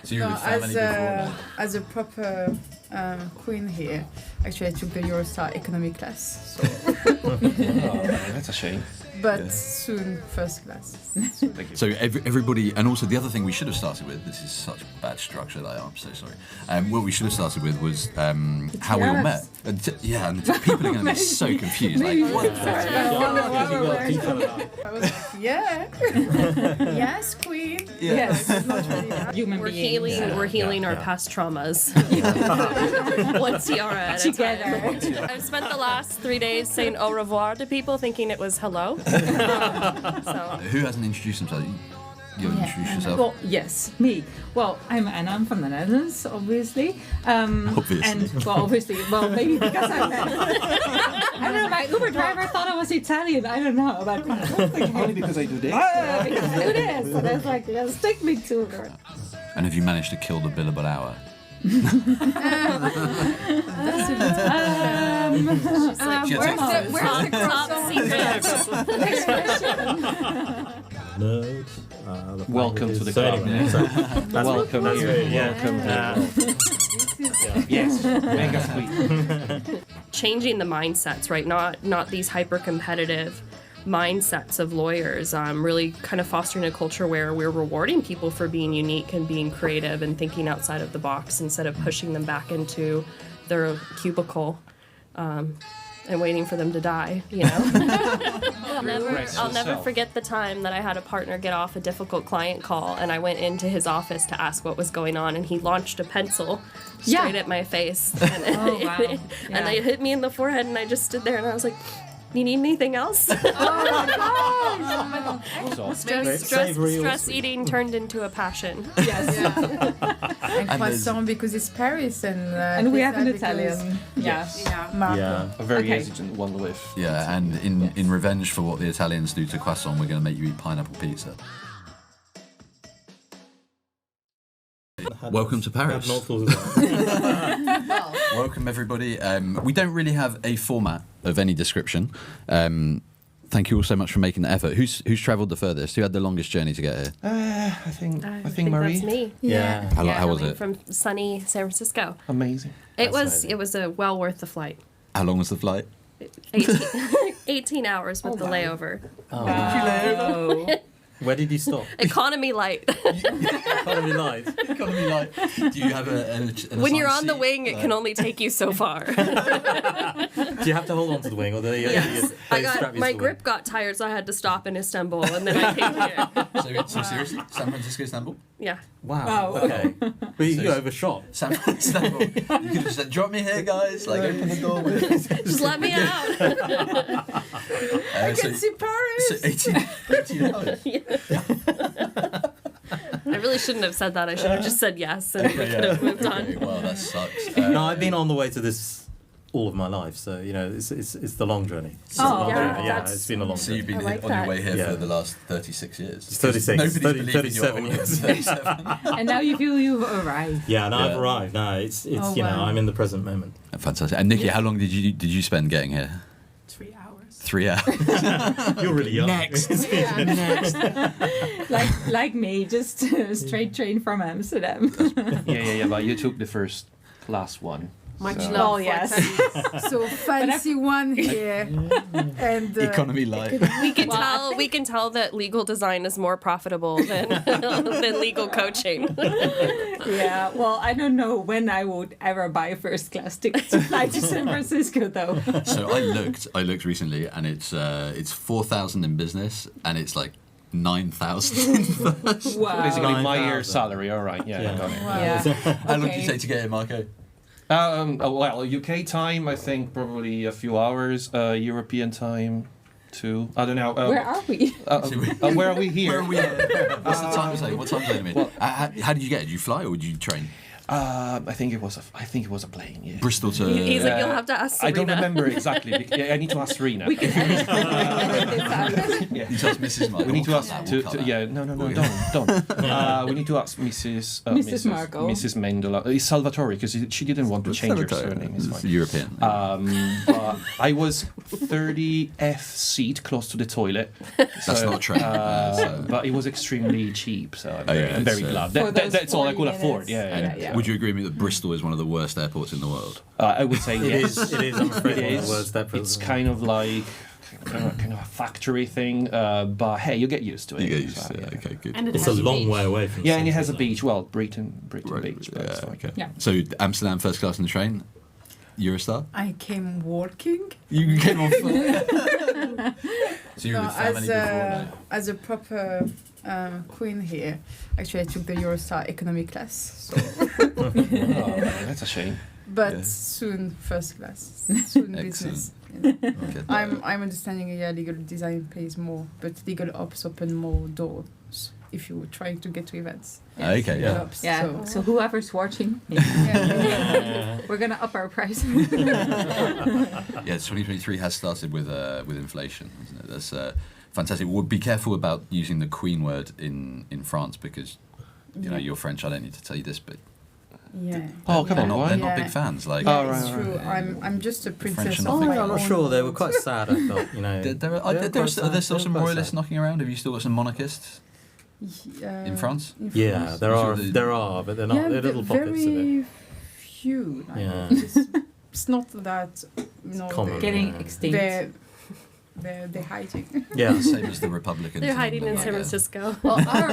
So you were with family before? As a proper queen here, actually I took the Eurostar economy class. So. That's a shame. But soon first class. So everybody, and also the other thing we should have started with, this is such bad structure that I'm so sorry. What we should have started with was how we all met. And people are going to be so confused. Like, what? Yeah. Yes, queen. Yes. We're healing our past traumas. One tiara at a time. I've spent the last 3 days saying au revoir to people, thinking it was hello. Who hasn't introduced themselves? You introduce yourself. Well, yes, me. Well, I'm Anna. I'm from the Netherlands, obviously. Obviously. Well, maybe because I'm I don't know. My Uber driver thought I was Italian. I don't know, but Only because I do this. because I do this. So that's like, let's take me to her. And have you managed to kill the billable hour? Where's the top Nerds. Welcome to the club. Welcome here. Welcome here. Yes, mega sweet. Changing the mindsets, right? Not these hyper-competitive mindsets of lawyers, really kind of fostering a culture where we're rewarding people for being unique and being creative and thinking outside of the box instead of pushing them back into their cubicle and waiting for them to die, you know? I'll never forget the time that I had a partner get off a difficult client call and I went into his office to ask what was going on and he launched a pencil straight at my face and, and it hit me in the forehead and I just stood there and I was like, you need anything else? Oh my gosh! Stress eating turned into a passion. Yes. And croissant because it's Paris and we have an Italian. Marco. A very exigent one with. Yeah, and in revenge for what the Italians do to croissant, we're going to make you eat pineapple pizza. Welcome to Paris. Welcome everybody. We don't really have a format of any description. Thank you all so much for making the effort. Who's travelled the furthest? Who had the longest journey to get here? I think Marie. That's me. Yeah. How was it? From sunny San Francisco. Amazing. It was well worth the flight. How long was the flight? 18 hours with the layover. Wow. Where did you stop? Economy light. Economy light. Economy light. Do you have an when you're on the wing, it can only take you so far. Do you have to hold on to the wing, or do they? Yes. Strap you My to the grip wing? got tired, so I had to stop in Istanbul, and then I came here. So seriously, San Francisco, Istanbul? Yeah. Wow. Okay. But you overshot. San Francisco, Istanbul. You could have just said, "Drop me here, guys." Like, open the door. Just let me out. I can see Paris. So 18 hours. I really shouldn't have said that. I should have just said yes, and we could have moved on. Okay, well, that sucks. No, I've been on the way to this all of my life, so you know it's the long journey. It's it's been a long So journey. you've been like on that. your way here Yeah. for the last 36 years. 36, Nobody's 30, believing your 37 audience. years. 37. And now you feel you've arrived. Yeah, no, I've Yeah. arrived. No, it's you know wow. I'm in the present moment. Fantastic. And Nicky, how long did you spend getting here? 3 hours. 3 hours. You're really young. Next. like me, just straight train from Amsterdam. Yeah. But you took the first class one. Much so. love. Oh yes. So fancy one here. And Economy light. We can tell that legal design is more profitable than legal coaching. Yeah. Well, I don't know when I would ever buy a first class ticket to fly to San Francisco, though. So I looked recently, and it's 4,000 in business, and it's like 9,000 in first. Wow. Basically, my 9,000. year's salary. All right. Yeah. Got it. Wow. Yeah. How long did Okay. you take to get here, Marco? Well, UK time, I think probably a few hours. European time, too. I don't know. Where are we? Where are we here? Where are we? What's the time zone? What time zone are we in? How did you get it? Did you fly or did you train? I think it was a plane. Yeah. Bristol to. He's like, you'll have to ask I Serena. don't remember exactly. I need to ask Serena. We can edit this out. Yeah. You ask Mrs. Marco. We need to We'll ask cut that, to we'll cut that. yeah don't we need to ask Mrs. Marco. Mrs. Mendola. It's Salvatore because she didn't want to change her surname. It's It's fine. European. But I was 30th seat close to the toilet. That's not a train. But it was extremely cheap, so I'm yeah, very it's, glad. For those That's all I 40 could afford. minutes. Yeah. And would you agree with me that Bristol is one of the worst airports in the world? I would say yes. It is. I'm afraid It one of is. the worst episodes. It's kind of like kind of a factory thing, but hey, you get used to it. You get used so, to it. yeah. Okay, good. And it It's a has long beach. way away from. Yeah, and it has a centre, beach. Well, Brighton Right, Beach, but it's yeah, fine. okay. Yeah. So Amsterdam first class on the train, Eurostar. I came walking. You came on foot. So you were No, with family before. as a proper queen here, actually I took the Eurostar economy class. So, Oh, that's a shame. but Yeah. soon first class, soon business. Yeah. Okay. I'm understanding legal design pays more, but legal ops open more doors if you're trying to get to events. Okay, Legal yeah. ops, Yeah, so whoever's watching, yeah. we're gonna up our price. Yeah, 2023 has started with inflation, isn't it? That's fantastic. Well, be careful about using the Queen word in France because you know you're French. I don't need to tell you this, but Yeah. Oh, come they're on, not, why? they're not Yeah. big fans. Like, Yeah, Oh, it's right, true. right. I'm just a princess French of and my nothing. I'm not own sure. They were world. quite sad. I thought. You know. are there still some royalists knocking around? Have you still got some monarchists in France? Yeah, there are, but they're not. Yeah, they're little pockets of it. very few. Like, Yeah. it's not that. No, common. Getting Yeah. extinct. They're hiding. Yeah. Same as the Republicans. They're hiding in like, San Francisco. Well, our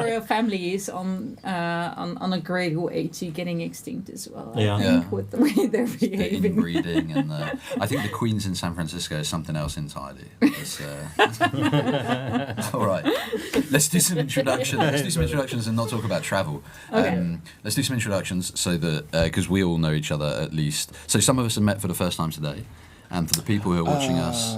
royal family is on a gradual age getting extinct as well. Yeah. I think with the way they're The behaving. inbreeding and I think the Queen's in San Francisco is something else entirely. It's, all right, let's do some introductions. Let's do some introductions and not talk about travel. Okay. Let's do some introductions so that because we all know each other at least. So some of us have met for the first time today, and for the people who are watching us.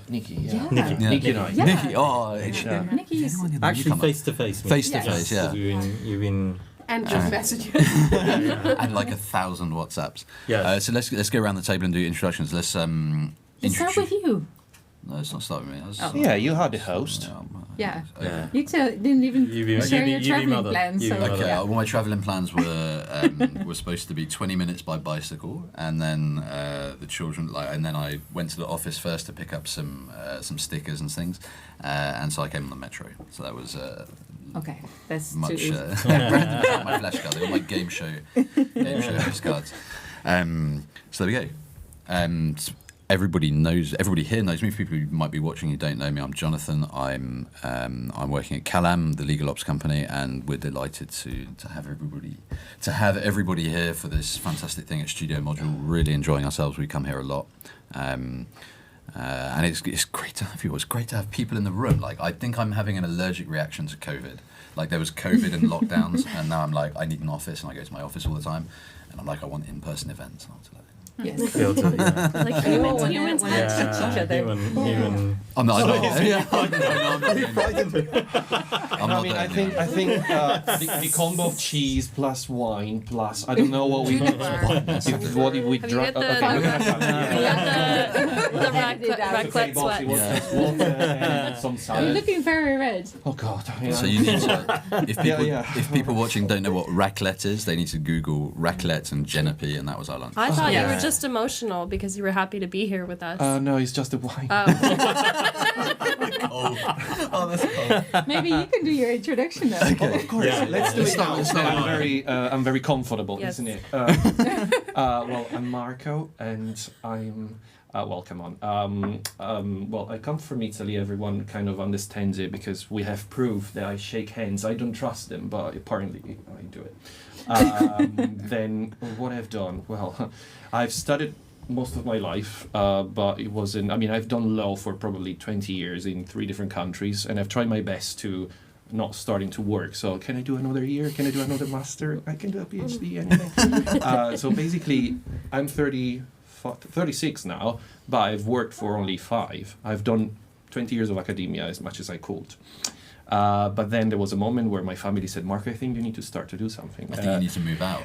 Nikki, Yeah. Nikki. Yeah. Nikki and I. Yeah. Nikki, oh, Yeah. Nikki's Actually, face to face. Face to face, yeah. You've been. And just messages. and like 1,000 WhatsApps. Yes. So let's go around the table and do introductions. Let's Let's start with you. No, let's not start with me. Yeah, you are the host. Yeah. Okay. Yeah. You didn't even You've been- share you've your been traveling mother. plans. You've So been Okay, mother. well, my travelling plans were supposed to be 20 minutes by bicycle, and then the children and then I went to the office first to pick up some stickers and things, and so I came on the metro. So that was okay, that's too much. easy. Brandon got my flashcard. They got my game show host cards. So there we go. Everybody here knows me. For people who might be watching who don't know me, I'm Jonathan. I'm working at Calame, the legal ops company, and we're delighted to have everybody here for this fantastic thing at Studio Module. Really enjoying ourselves. We come here a lot, and it's great to have you. It's great to have people in the room. Like I think I'm having an allergic reaction to COVID. Like there was COVID and lockdowns, and now I'm like I need an office, and I go to my office all the time, and I'm like I want in-person events. And I was like, Yes. Feel to, yeah. Like We all humans want to touch each other. Human. I'm not. I'm not. I mean, I think the combo of cheese plus wine plus I don't know what we what we Have you drank. got the raclette sweat? It was just water and some You're salad. looking very red. Oh God! Yeah. So you need to, if people Yeah. watching don't know what raclette is, they need to Google raclette and genepi, and that was our lunch. I thought you Yeah. were just emotional because you were happy to be here with us. No, it's just the wine. Oh, that's cold. Maybe you can do your introduction now. Of course, Yeah. let's do it now. Let's start. I'm very comfortable, Yes. isn't it? Well, I'm Marco, and I'm. Well, come on. Well, I come from Italy. Everyone kind of understands it because we have proof that I shake hands. I don't trust them, but apparently I do it. Then what I've done? Well, I've studied most of my life, but it wasn't. I mean, I've done law for probably 20 years in 3 different countries, and I've tried my best to not starting to work. So can I do another year? Can I do another master? I can do a PhD, anything. So basically, I'm 36 now, but I've worked for only 5. I've done 20 years of academia as much as I could. But then there was a moment where my family said, Marco, I think you need to start to do something. I think you need to move out.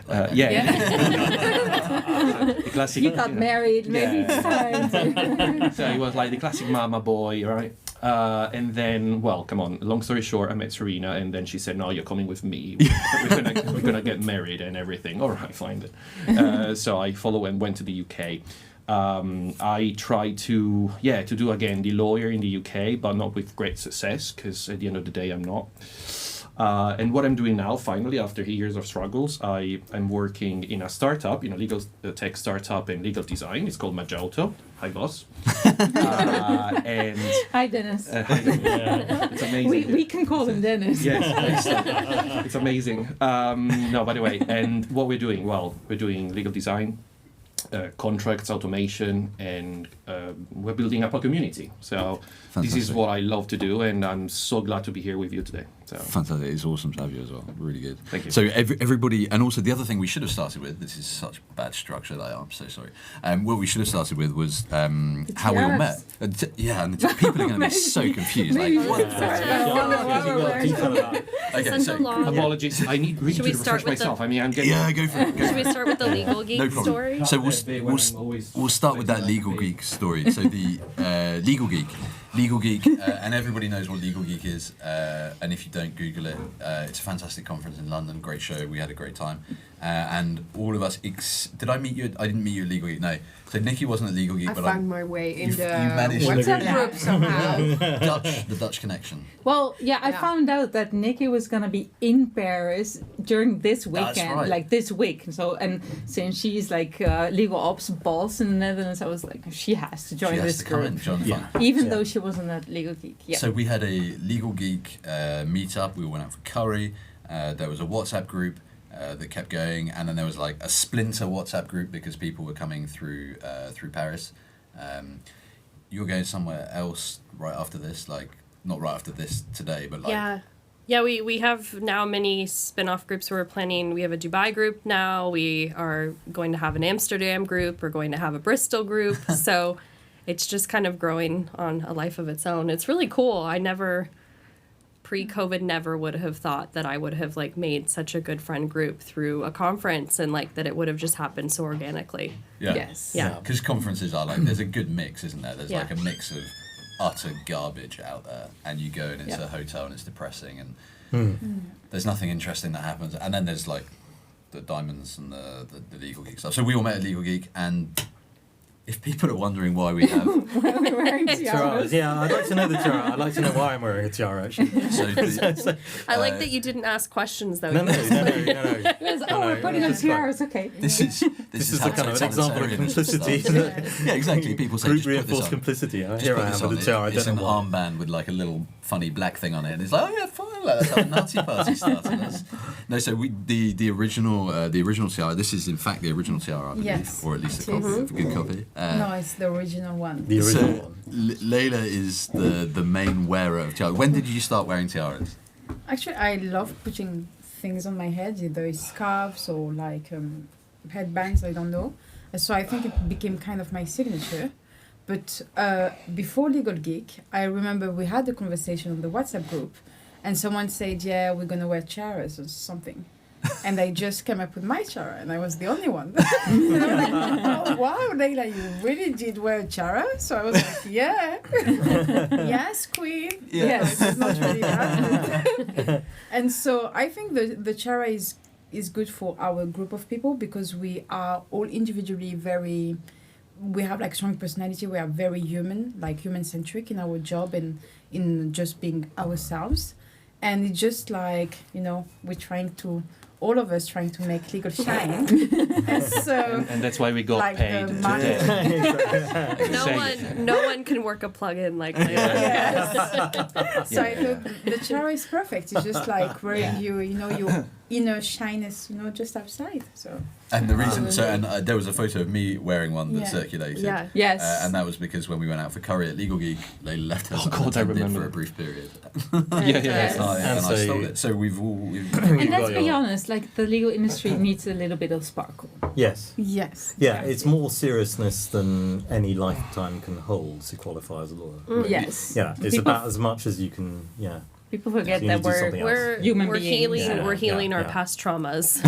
The classic, You got married, maybe it's time to... So he was like the classic mama boy, right? And then, well, come on, long story short, I met Serena, and then she said, no, you're coming with me. We're gonna get married and everything. All right, fine then. So I followed and went to the UK. I tried to do again the lawyer in the UK, but not with great success, because at the end of the day, I'm not. And what I'm doing now, finally, after years of struggles, I'm working in a startup, in a legal tech startup in legal design. It's called Maggiotto. Hi, boss. And Hi, Dennis. hi, Dennis. It's amazing. We can call him Dennis. Yes, it's amazing. No, by the way, and what we're doing? Well, we're doing legal design, contracts, automation, and we're building up a community. So this is what I love to do, and I'm so glad to be here with you today. So. Fantastic. It's awesome to have you as well. Really good. Thank you. So everybody, and also the other thing we should have started with, this is such bad structure that I'm so sorry. What we should have started with was how we all met. And people are going to be so confused. Like, what? Okay, so long. Apologies. I need really Should to we start refresh with myself. the- I mean, I'm getting... Yeah, go for it. Should we start with the legal geek No problem. story? So we'll start with that legal geek story. So the legal geek, and everybody knows what legal geek is. And if you don't Google it, it's a fantastic conference in London. Great show. We had a great time. And all of us. Did I meet you? I didn't meet you at Legal Geek. No. So Nikki wasn't at Legal Geek, I but found my way in you the managed to- WhatsApp group somehow. the Dutch connection. Well, I Yeah. found out that Nikki was gonna be in Paris during this That's weekend, right. like this week. So, and since she's like legal ops boss in the Netherlands, I was like, she has to join She has this to come group, in, join the fun. even though she wasn't at Legal Geek. Yeah. So we had a Legal Geek meetup. We went out for curry. There was a WhatsApp group that kept going, and then there was like a splinter WhatsApp group because people were coming through Paris. You're going somewhere else right after this, like not right after this today, but like Yeah, we have now many spin-off groups we're planning. We have a Dubai group now. We are going to have an Amsterdam group. We're going to have a Bristol group. So it's just kind of growing on a life of its own. It's really cool. Pre-COVID never would have thought that I would have like made such a good friend group through a conference, and like that it would have just happened so organically. yeah, Yes. Yeah. because conferences are like there's a good mix, isn't there? There's Yeah. like a mix of utter garbage out there, and you go and it's a hotel and it's depressing, and there's nothing interesting that happens, and then there's like the diamonds and the Legal Geek stuff. So we all met at Legal Geek, and if people are wondering why we have We're wearing Tiaras. Yeah, I'd like to know the tiara. I'd like to know why I'm wearing a tiara, actually. I like that you didn't ask questions though. No. we're putting on tiaras, okay. this is This is a kind of an example of complicity. Yeah, exactly. People say Group just put this reinforced on. complicity. Just Here put I this am on. with a tiara. I It's don't an know why. armband with like a little funny black thing on it, and it's like, oh yeah, fine, like, that's how the Nazi party started. No, so the original tiara. This is in fact the original tiara, I believe, Yes, or at least a it copy, is. a good copy. No, it's the original one. The original So one. Leïla is the main wearer of tiaras. When did you start wearing tiaras? Actually, I love putting things on my head, either it's scarves or like headbands, I don't know. So I think it became kind of my signature. But before Legal Geek, I remember we had a conversation on the WhatsApp group, and someone said, yeah, we're going to wear tiaras or something. And I just came up with my tiara, and I was the only one. And I was like, oh, wow, Leïla, you really did wear a tiara? So I was like, yeah. Yes, queen. Yeah. Yes, it's not really that. And so I think the tiara is good for our group of people because we are all individually we have like strong personality. We are very human, like human-centric in our job and in just being ourselves. And it's just like, all of us trying to make legal shine. And so, And that's why we got like paid the today. No one can work a plug-in like that. yes. So I thought the tiara is perfect. It's just like wearing your inner shyness, just outside. So. And the reason, there was a photo of me wearing one that circulated. Yeah. Yes. And that was because when we went out for curry at Legal Geek, Leïla left her Oh, God, I remember. for a brief period. Yes. And I so stole it. So we've all... And let's be honest, like the legal industry needs a little bit of sparkle. Yes. Yes. Yeah, it's more seriousness than any lifetime can hold to qualify as a lawyer. Yes. Yeah, it's People about as much as you can, People forget You that need to do something else. We're beings. healing. Yeah, we're healing our yeah. past traumas.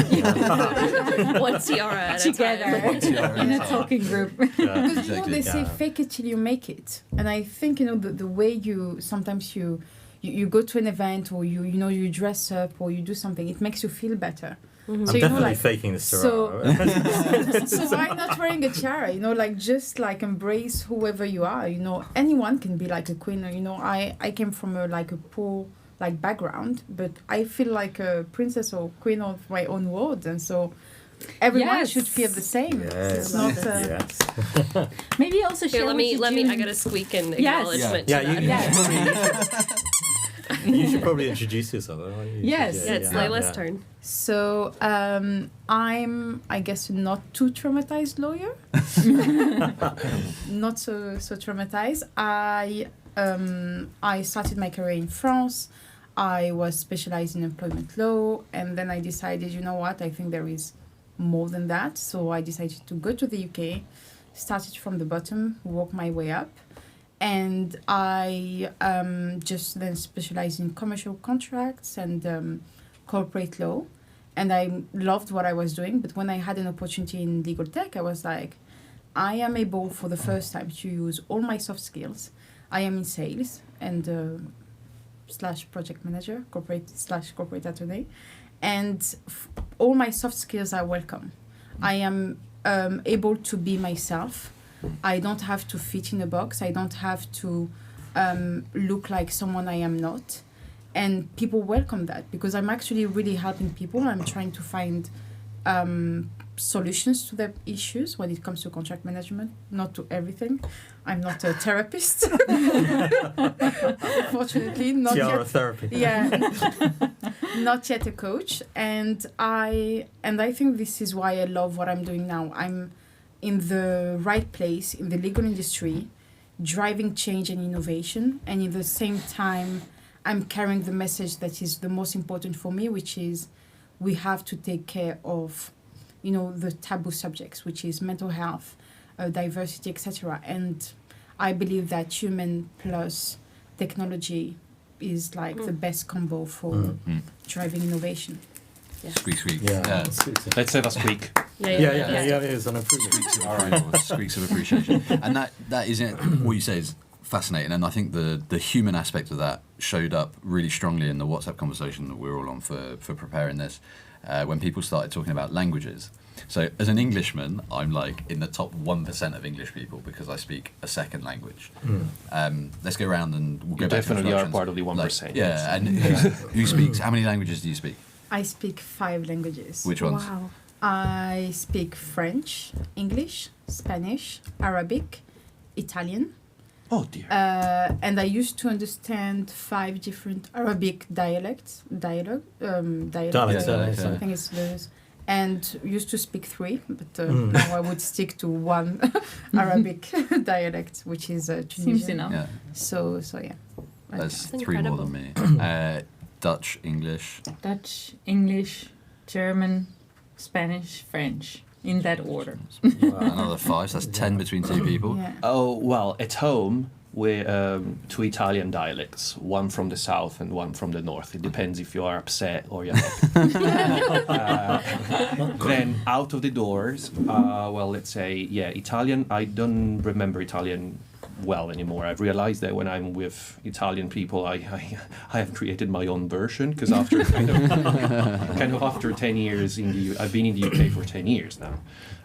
One tiara at a together time. in a talking group. Because Exactly. they say Yeah. fake it till you make it, and I think the way you sometimes you go to an event or you dress up or you do something, it makes you feel better. Mm-hmm. So I'm definitely like, faking this so- tiara. so why not wearing a tiara? Like just like embrace whoever you are. Anyone can be like a queen. I came from a poor background, but I feel like a princess or queen of my own world, and so everyone Yes. should feel the same. Yes. It's not. Yes. Maybe also share Here, let what me. you Let do me. in- I got to squeak in Yes. acknowledgement Yeah, to you, that. Yes. you should probably introduce yourself. Don't you? Yes. Yeah, it's Leila's turn. So I'm, I guess, not too traumatized lawyer. Not so traumatized. I started my career in France. I was specialized in employment law, and then I decided, you know what, I think there is more than that. So I decided to go to the UK, started from the bottom, work my way up, and I just then specialized in commercial contracts and corporate law. And I loved what I was doing, but when I had an opportunity in legal tech, I was like, I am able for the first time to use all my soft skills. I am in sales and / project manager, corporate attorney, and all my soft skills are welcome. I am able to be myself. I don't have to fit in a box. I don't have to look like someone I am not. And people welcome that because I'm actually really helping people. I'm trying to find solutions to their issues when it comes to contract management, not to everything. I'm not a therapist. Unfortunately, not Tiara yet. therapy. Yeah, not yet a coach. And I think this is why I love what I'm doing now. I'm in the right place in the legal industry, driving change and innovation, and at the same time, I'm carrying the message that is the most important for me, which is we have to take care of, the taboo subjects, which is mental health, diversity, etc. And I believe that human plus technology is like the best combo for driving innovation. Squeak, squeak. Yeah. Let's have a squeak. Yeah, it is an improvement. All right, squeaks of appreciation. And that is it. What you say is fascinating, and I think the human aspect of that showed up really strongly in the WhatsApp conversation that we were all on for preparing this, when people started talking about languages. So as an Englishman, I'm like in the top 1% of English people because I speak a second language. Let's go around and we'll go You back to definitely are introductions. part of the 1%. Like, yeah, and who speaks? How many languages do you speak? I speak 5 languages. Which ones? Wow. I speak French, English, Spanish, Arabic, Italian. Oh dear. And I used to understand 5 different Arabic dialects. Dialects, I yeah. think it's those. And used to speak 3, but now I would stick to 1 Arabic dialect, which is Tunisian. Seems enough. Yeah, So yeah. that's That's 3 more incredible. than me. Dutch, English. Dutch, English, German, Spanish, French, in that order. Another 5, so that's 10 between 2 people. Yeah. Oh, well, at home, we're 2 Italian dialects, one from the south and one from the north. It depends if you are upset or you're happy. Then out of the doors, well, let's say, Italian. I don't remember Italian well anymore. I've realized that when I'm with Italian people, I have created my own version because after kind of after 10 years I've been in the UK for 10 years now.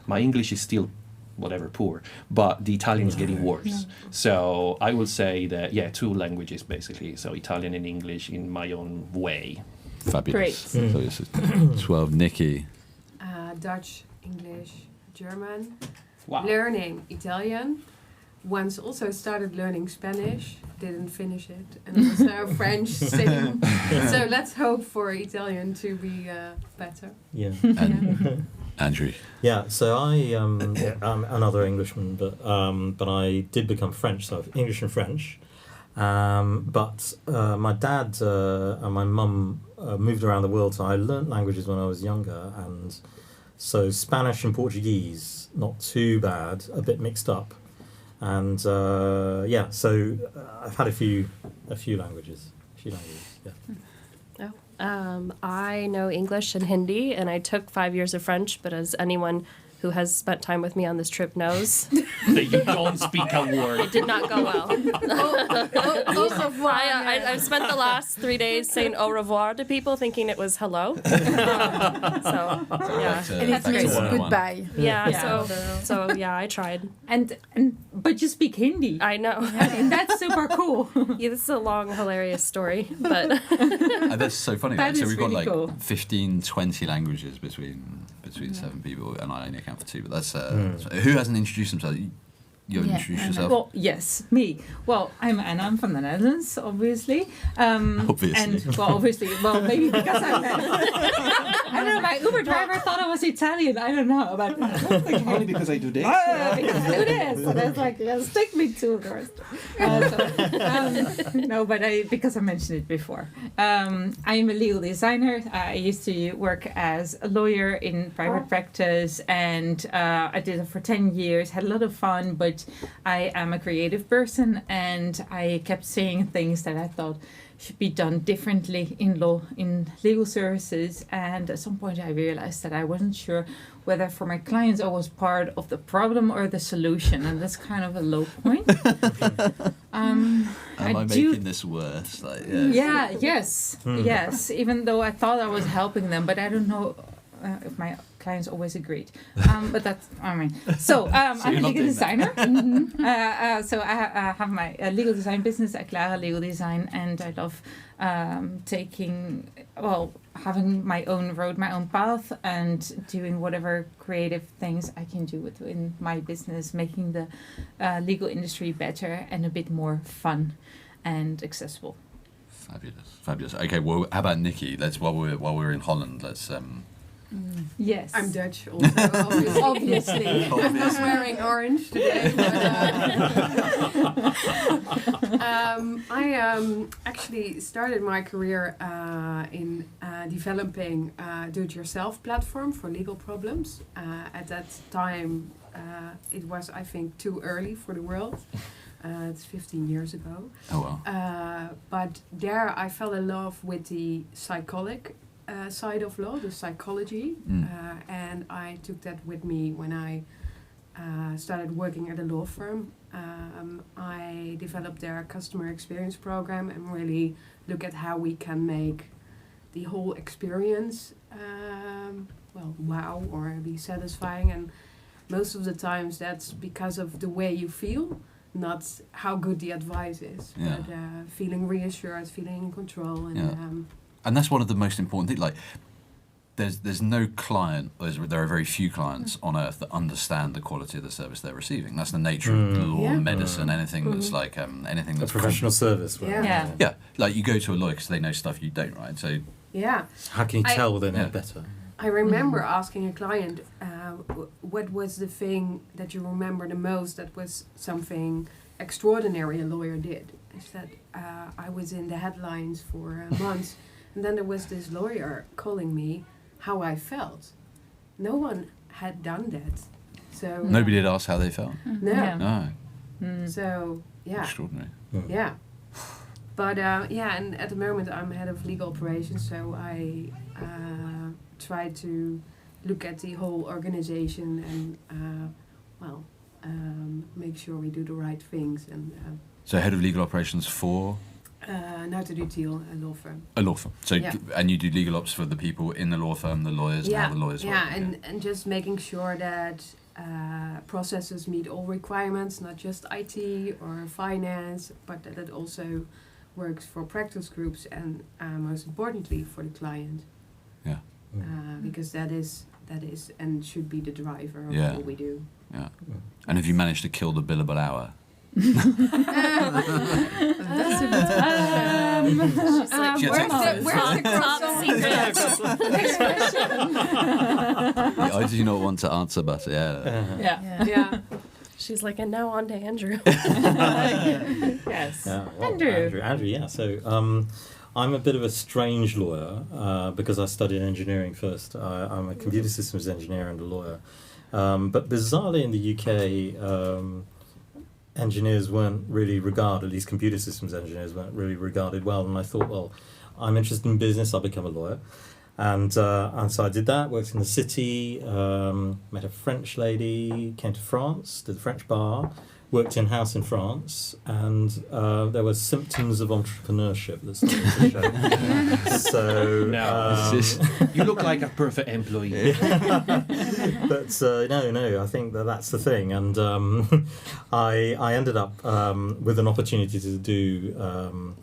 My English is still whatever poor, but the Italian is getting worse. So I will say that 2 languages basically. So Italian and English in my own way. Fabulous. Great. So this is 12. Nikki. Dutch, English, German, Wow. learning Italian. Once also started learning Spanish, didn't finish it, and also French, same. So let's hope for Italian to be better. Yeah. And Andrew. Yeah, so I'm another Englishman, but I did become French, so English and French. But my dad and my mum moved around the world, so I learnt languages when I was younger, and so Spanish and Portuguese, not too bad, a bit mixed up. And so I've had a few languages. few languages. Yeah. I know English and Hindi, and I took 5 years of French, but as anyone who has spent time with me on this trip knows, That you don't speak a word. it did not go well. I spent the last 3 days saying au revoir to people, thinking it was hello. So yeah, And it means goodbye. yeah. So yeah, I tried. But you speak Hindi. I know. And that's super cool. Yeah, this is a long, hilarious story, but And that's so funny. That So is we've got really like cool. 15, 20 languages between 7 people, and I only account for 2. But that's who hasn't introduced themselves? You haven't introduced yourself. Well, yes, me. Well, I'm Anna. I'm from the Netherlands, obviously. Obviously. Well, maybe because I'm I don't know, my Uber driver thought I was Italian. I don't know. But Only because I do this. because I do this. So that's like, yes, take me to the rest. No, but because I mentioned it before. I'm a legal designer. I used to work as a lawyer in private practice, and I did it for 10 years. Had a lot of fun, but I am a creative person, and I kept saying things that I thought should be done differently in law, in legal services. And at some point I realized that I wasn't sure whether for my clients I was part of the problem or the solution, and that's kind of a low point. Am I making this worse? Like, Yes, even though I thought I was helping them, but I don't know if my clients always agreed. But that's, I mean, so I'm a legal designer. So I have my legal design business at Gaga Legal Design, and I love having my own road, my own path, and doing whatever creative things I can do within my business, making the legal industry better and a bit more fun and accessible. Fabulous. Okay, well, how about Nicky? Let's while we're in Holland, let's. Yes. I'm Dutch also, obviously. I'm not wearing orange today. But, I actually started my career in developing do-it-yourself platform for legal problems. At that time, it was, I think, too early for the world. It's 15 years ago. Oh, wow. But there I fell in love with the psychologic side of law, the psychology, and I took that with me when I started working at a law firm. I developed their customer experience program and really look at how we can make the whole experience wow, or be satisfying. And most of the times that's because of the way you feel, not how good the advice is, but feeling reassured, feeling in control, and and that's one of the most important things. Like, there's no client, there are very few clients on earth that understand the quality of the service they're receiving. That's the nature of law, medicine, anything that's like anything that's a professional service. Yeah, like you go to a lawyer because they know stuff you don't, right? So how can you tell they know better? I remember asking a client, what was the thing that you remember the most that was something extraordinary a lawyer did? I said, I was in the headlines for months, and then there was this lawyer calling me how I felt. No one had done that. So nobody had asked how they felt. No. No. So, Extraordinary. Yeah. But, and at the moment I'm head of legal operations, so I try to look at the whole organization and, make sure we do the right things. And so head of legal operations for? Now to do Thiel, a law firm. A law firm. So and you do legal ops for the people in the law firm, the lawyers, and how the lawyers work. And just making sure that processes meet all requirements, not just IT or finance, but that it also works for practice groups and most importantly for the client. Yeah. Because that is and should be the driver of what we do. Yeah. And have you managed to kill the billable hour? That's where's the top secret? I do not want to answer, but Yeah. She's like, and now on to Andrew. Yes. Andrew, yeah. So I'm a bit of a strange lawyer because I studied engineering first. I'm a computer systems engineer and a lawyer. But bizarrely in the UK, engineers weren't really regarded, at least computer systems engineers weren't really regarded well. And I thought, well, I'm interested in business, I'll become a lawyer. And so I did that, worked in the city, met a French lady, came to France, did the French bar, worked in-house in France, and there were symptoms of entrepreneurship that started to show. So, you look like a perfect employee. But no, I think that's the thing. And I ended up with an opportunity to do,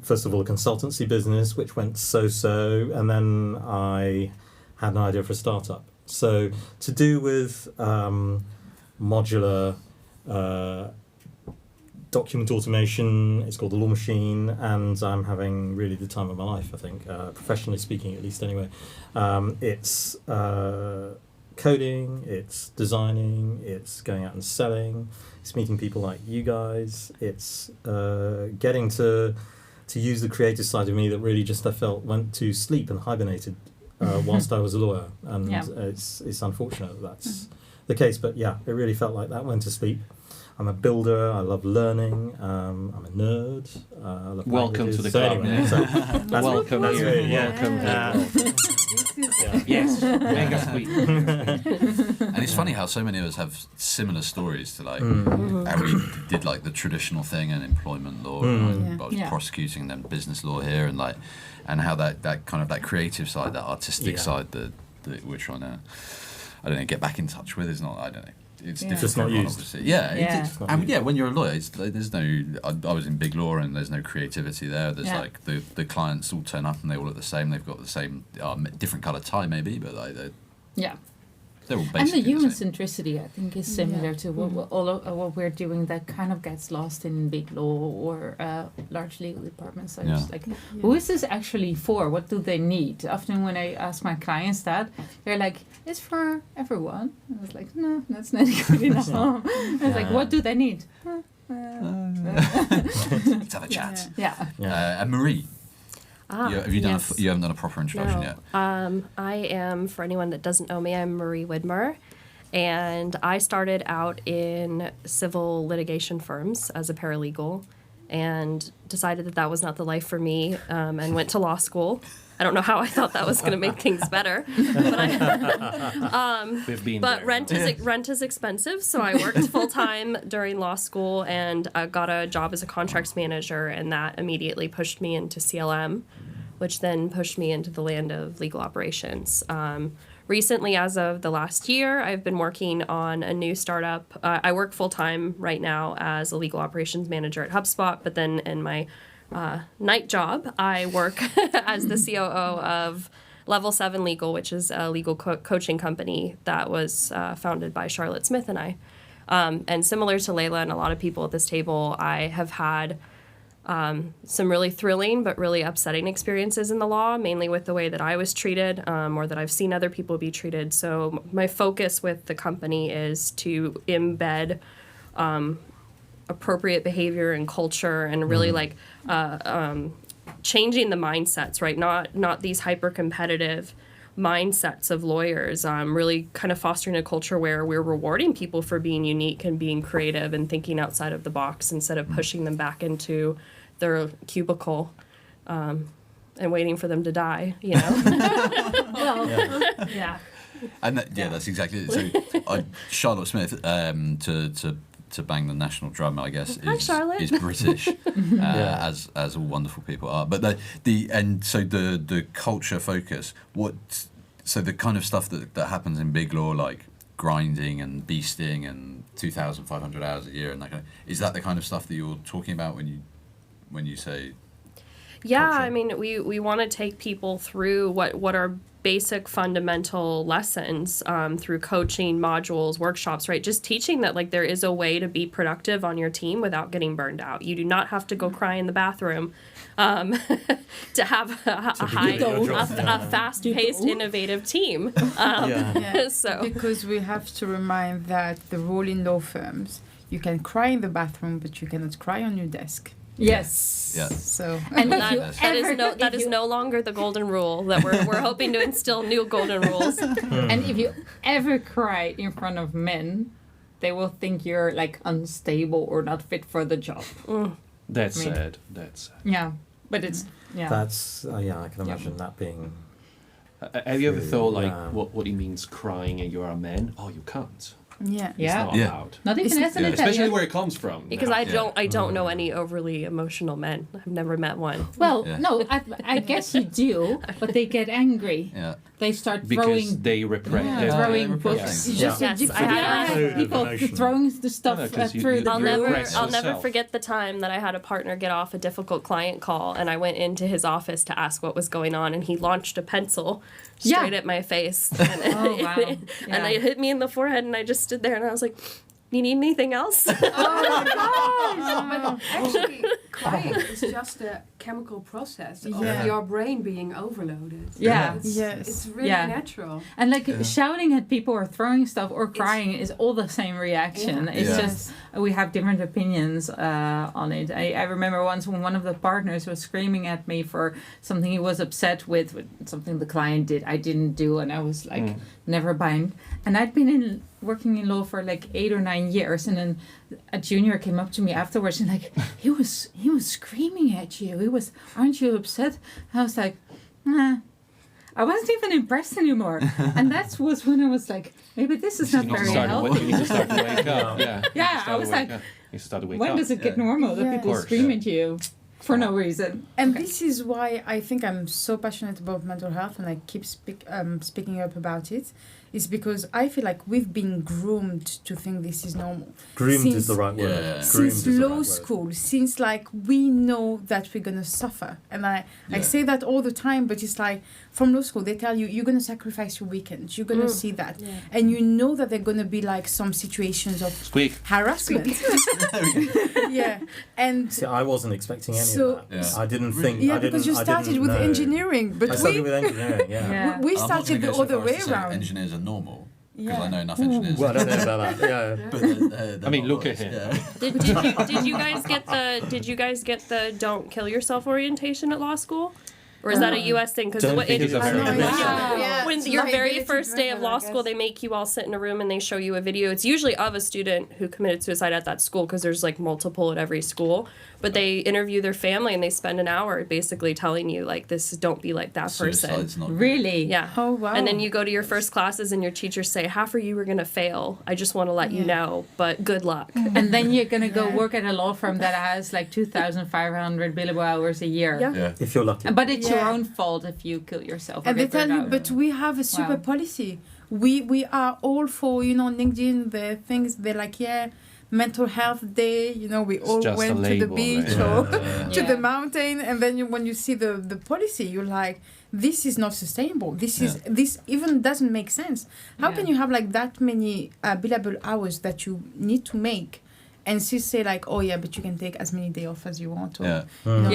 first of all, a consultancy business, which went so-so, and then I had an idea for a startup. So to do with modular document automation, it's called the Law Machine, and I'm having really the time of my life, I think, professionally speaking, at least anyway. It's coding, it's designing, it's going out and selling, it's meeting people like you guys, it's getting to use the creative side of me that really just I felt went to sleep and hibernated whilst I was a lawyer, and it's unfortunate that that's the case, but yeah, it really felt like that went to sleep. I'm a builder, I love learning, I'm a nerd, I love welcome languages. to the So club. anyway, so that's Welcome that's here. really, Welcome here. Yes, mega sweet. And it's funny how so many of us have similar stories to like how we did like the traditional thing and employment law. And I was prosecuting then business law here, and how that kind of that creative side, that artistic side that we're trying to, I don't know, get back in touch with is not, I don't know. It's different. Just not used. Obviously. Yeah. When you're a lawyer, there's no. I was in big law, and there's no creativity there. There's like the clients all turn up, and they all look the same. They've got the same, different colour tie maybe, but like they're all basically and the human the same. centricity, I think, is similar to what we're doing. That kind of gets lost in big law or large legal departments. So it's like, who is this actually for? What do they need? Often when I ask my clients that, they're like, "It's for everyone." I was like, "No, that's not good enough." I was like, "What do they need?" Let's have a chat. And Marie. You haven't done a proper introduction yet. I am, for anyone that doesn't know me, I'm Marie Widmer, and I started out in civil litigation firms as a paralegal, and decided that was not the life for me, and went to law school. I don't know how I thought that was going to make things better, but rent is expensive, so I worked full time during law school and got a job as a contracts manager, and that immediately pushed me into CLM, which then pushed me into the land of legal operations. Recently, as of the last year, I've been working on a new startup. I work full time right now as a legal operations manager at HubSpot, but then in my night job, I work as the COO of Level 7 Legal, which is a legal coaching company that was founded by Charlotte Smith and I. And similar to Leïla and a lot of people at this table, I have had some really thrilling but really upsetting experiences in the law, mainly with the way that I was treated, or that I've seen other people be treated. So my focus with the company is to embed appropriate behavior and culture, and really changing the mindsets, right? Not these hyper competitive mindsets of lawyers, really kind of fostering a culture where we're rewarding people for being unique and being creative and thinking outside of the box instead of pushing them back into their cubicle and waiting for them to die, you know? And that's exactly it. So Charlotte Smith, to bang the national drum, I guess, is British, as all wonderful people are. But the culture focus, so the kind of stuff that happens in big law, like grinding and beasting and 2,500 hours a year and that kind of, is that the kind of stuff that you're talking about when you say? Yeah, culture? I mean, we want to take people through what are basic fundamental lessons through coaching modules, workshops, right? Just teaching that like there is a way to be productive on your team without getting burned out. You do not have to go cry in the bathroom to have a fast-paced, innovative team. So because we have to remind that the rule in law firms, you can cry in the bathroom, but you cannot cry on your desk. Yes. Yeah. So And that is no longer the golden rule. That we're hoping to instill new golden rules. And if you ever cry in front of men, they will think you're like unstable or not fit for the job. That's I mean- sad. That's sad. Yeah, but it's That's I can imagine that being. Have you ever True, thought like yeah. what it means crying and you're a man? Oh, you can't. Yeah. It's Yeah. not Yeah. allowed. not even It's- as an Yeah, especially Italian. where it comes from. Because Yeah. I don't know any overly emotional men. I've never met one. Well, Yeah. no, I guess you do, but they get angry. Yeah. They start Because throwing. they repress. Yeah. Yeah. Throwing Yeah, books. repressing. It's just Yeah. a Yes, different. I have- Code of People emotion. throwing the stuff No, 'cause you- through you- the I'll you roof. repress I'll never yourself. forget the time that I had a partner get off a difficult client call, and I went into his office to ask what was going on, and he launched a pencil straight Yeah. at my face, and, Oh, wow. and Yeah. it hit me in the forehead, and I just stood there, and I was like, "You need anything else?" But actually, crying is just a chemical process of Yeah. your brain being overloaded. Yeah. It's, Yes. it's really Yeah. natural. And like shouting at people or throwing stuff or crying is all the same reaction. Yeah. It's Yeah. just we have different opinions on it. I remember once when one of the partners was screaming at me for something he was upset with something the client did I didn't do, and I was like never buying. And I'd been working in law for like 8 or 9 years, and then a junior came up to me afterwards and like he was screaming at you. He was, aren't you upset? I was like, nah. I wasn't even impressed anymore. And that was when I was like, maybe this is not You need to very start to healthy. you need to start to wake up. Yeah. Yeah, I was like, You start to wake when up. does it get Yeah. normal that Yeah. people Of course, scream yeah. at you for no reason? And Okay. this is why I think I'm so passionate about mental health, and I keep speaking up about it. Is because I feel like we've been groomed to think this is normal. Groomed Since- is the right word. Yeah. Groomed Since is the low right word. school, since like we know that we're gonna suffer, and I Yeah. say that all the time, but it's like from low school they tell you you're gonna sacrifice your weekends, you're gonna see that, and you know that they're gonna be like some situations of Squeak. harassment. Yeah, and See, I wasn't expecting any So- of that. Yeah. I didn't Really? think. yeah, I didn't, because you I started didn't with know. engineering, but I started with engineering. Yeah. Yeah. we I'm not started gonna the go so other far as way to say around. engineers are normal because Yeah. I know enough engineers. Well, I don't know about that. Yeah. But they're I mean, not look at always, him. yeah. Did you guys get the don't kill yourself orientation at law school? Or is that a U.S. thing? Don't think it's a very I know, American yeah. Yeah. when it's your very liability first day of driven, law I school, guess. they make you all sit in a room and they show you a video. It's usually of a student who committed suicide at that school because there's like multiple at every school. But they interview their family and they spend an hour basically telling you like this, don't be like that person. Suicide's not good. Really? Yeah. Oh wow! And then you go to your first classes and your teachers say, half of you are going to fail. I just want to let you know, but good luck. And then you're gonna go Yeah. work at a law firm that has like 2,500 billable hours a year. Yeah. Yeah. If you're lucky. But it's your Yeah. own fault if you kill yourself. Or And they get burned tell you, out. but we have a super Wow. policy. We are all for LinkedIn. The things they're like, yeah, mental health day. We all just a went to the label, beach right? or to Yeah. the mountain, and then when you see the policy, you're like, this is not sustainable. This even doesn't make sense. How Yeah. can you have like that many billable hours that you need to make? And still say like, oh yeah, but you can take as many days off as you want, or Yeah.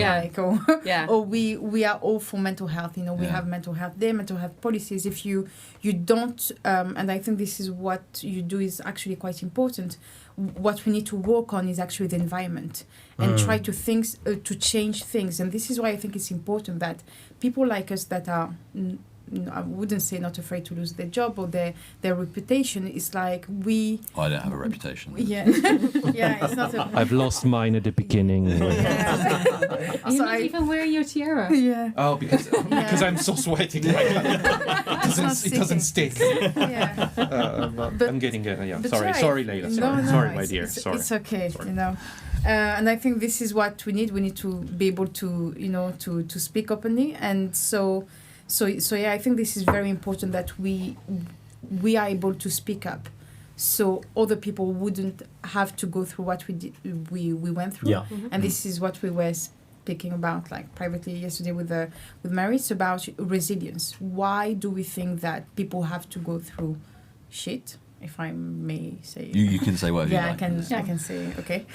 Yeah. like, or Yeah. or we are all for mental health. We Yeah. have mental health day, mental health policies. If you don't, and I think this is what you do is actually quite important. What we need to work on is actually the environment and try to to change things. And this is why I think it's important that people like us that are. I wouldn't say not afraid to lose their job or their reputation. It's like we, I don't have a reputation. yeah, yeah. It's not a, I've lost mine at the beginning. yeah. You So not I- even wear your tiara. yeah. Oh, because I'm so sweaty. It doesn't stick. Yeah. But- I'm getting it. Yeah. But Sorry, yeah, sorry, Leïla. Sorry, sorry, my it's- dear. it's, Sorry. It's okay, Sorry. And I think this is what we need. We need to be able to, to speak openly. And so yeah, I think this is very important that we are able to speak up, so other people wouldn't have to go through what we went through. Yeah. And this is what we were speaking about, like privately yesterday with Mary. It's about resilience. Why do we think that people have to go through shit? If I may say. You can say whatever Yeah, you I like. can say, okay.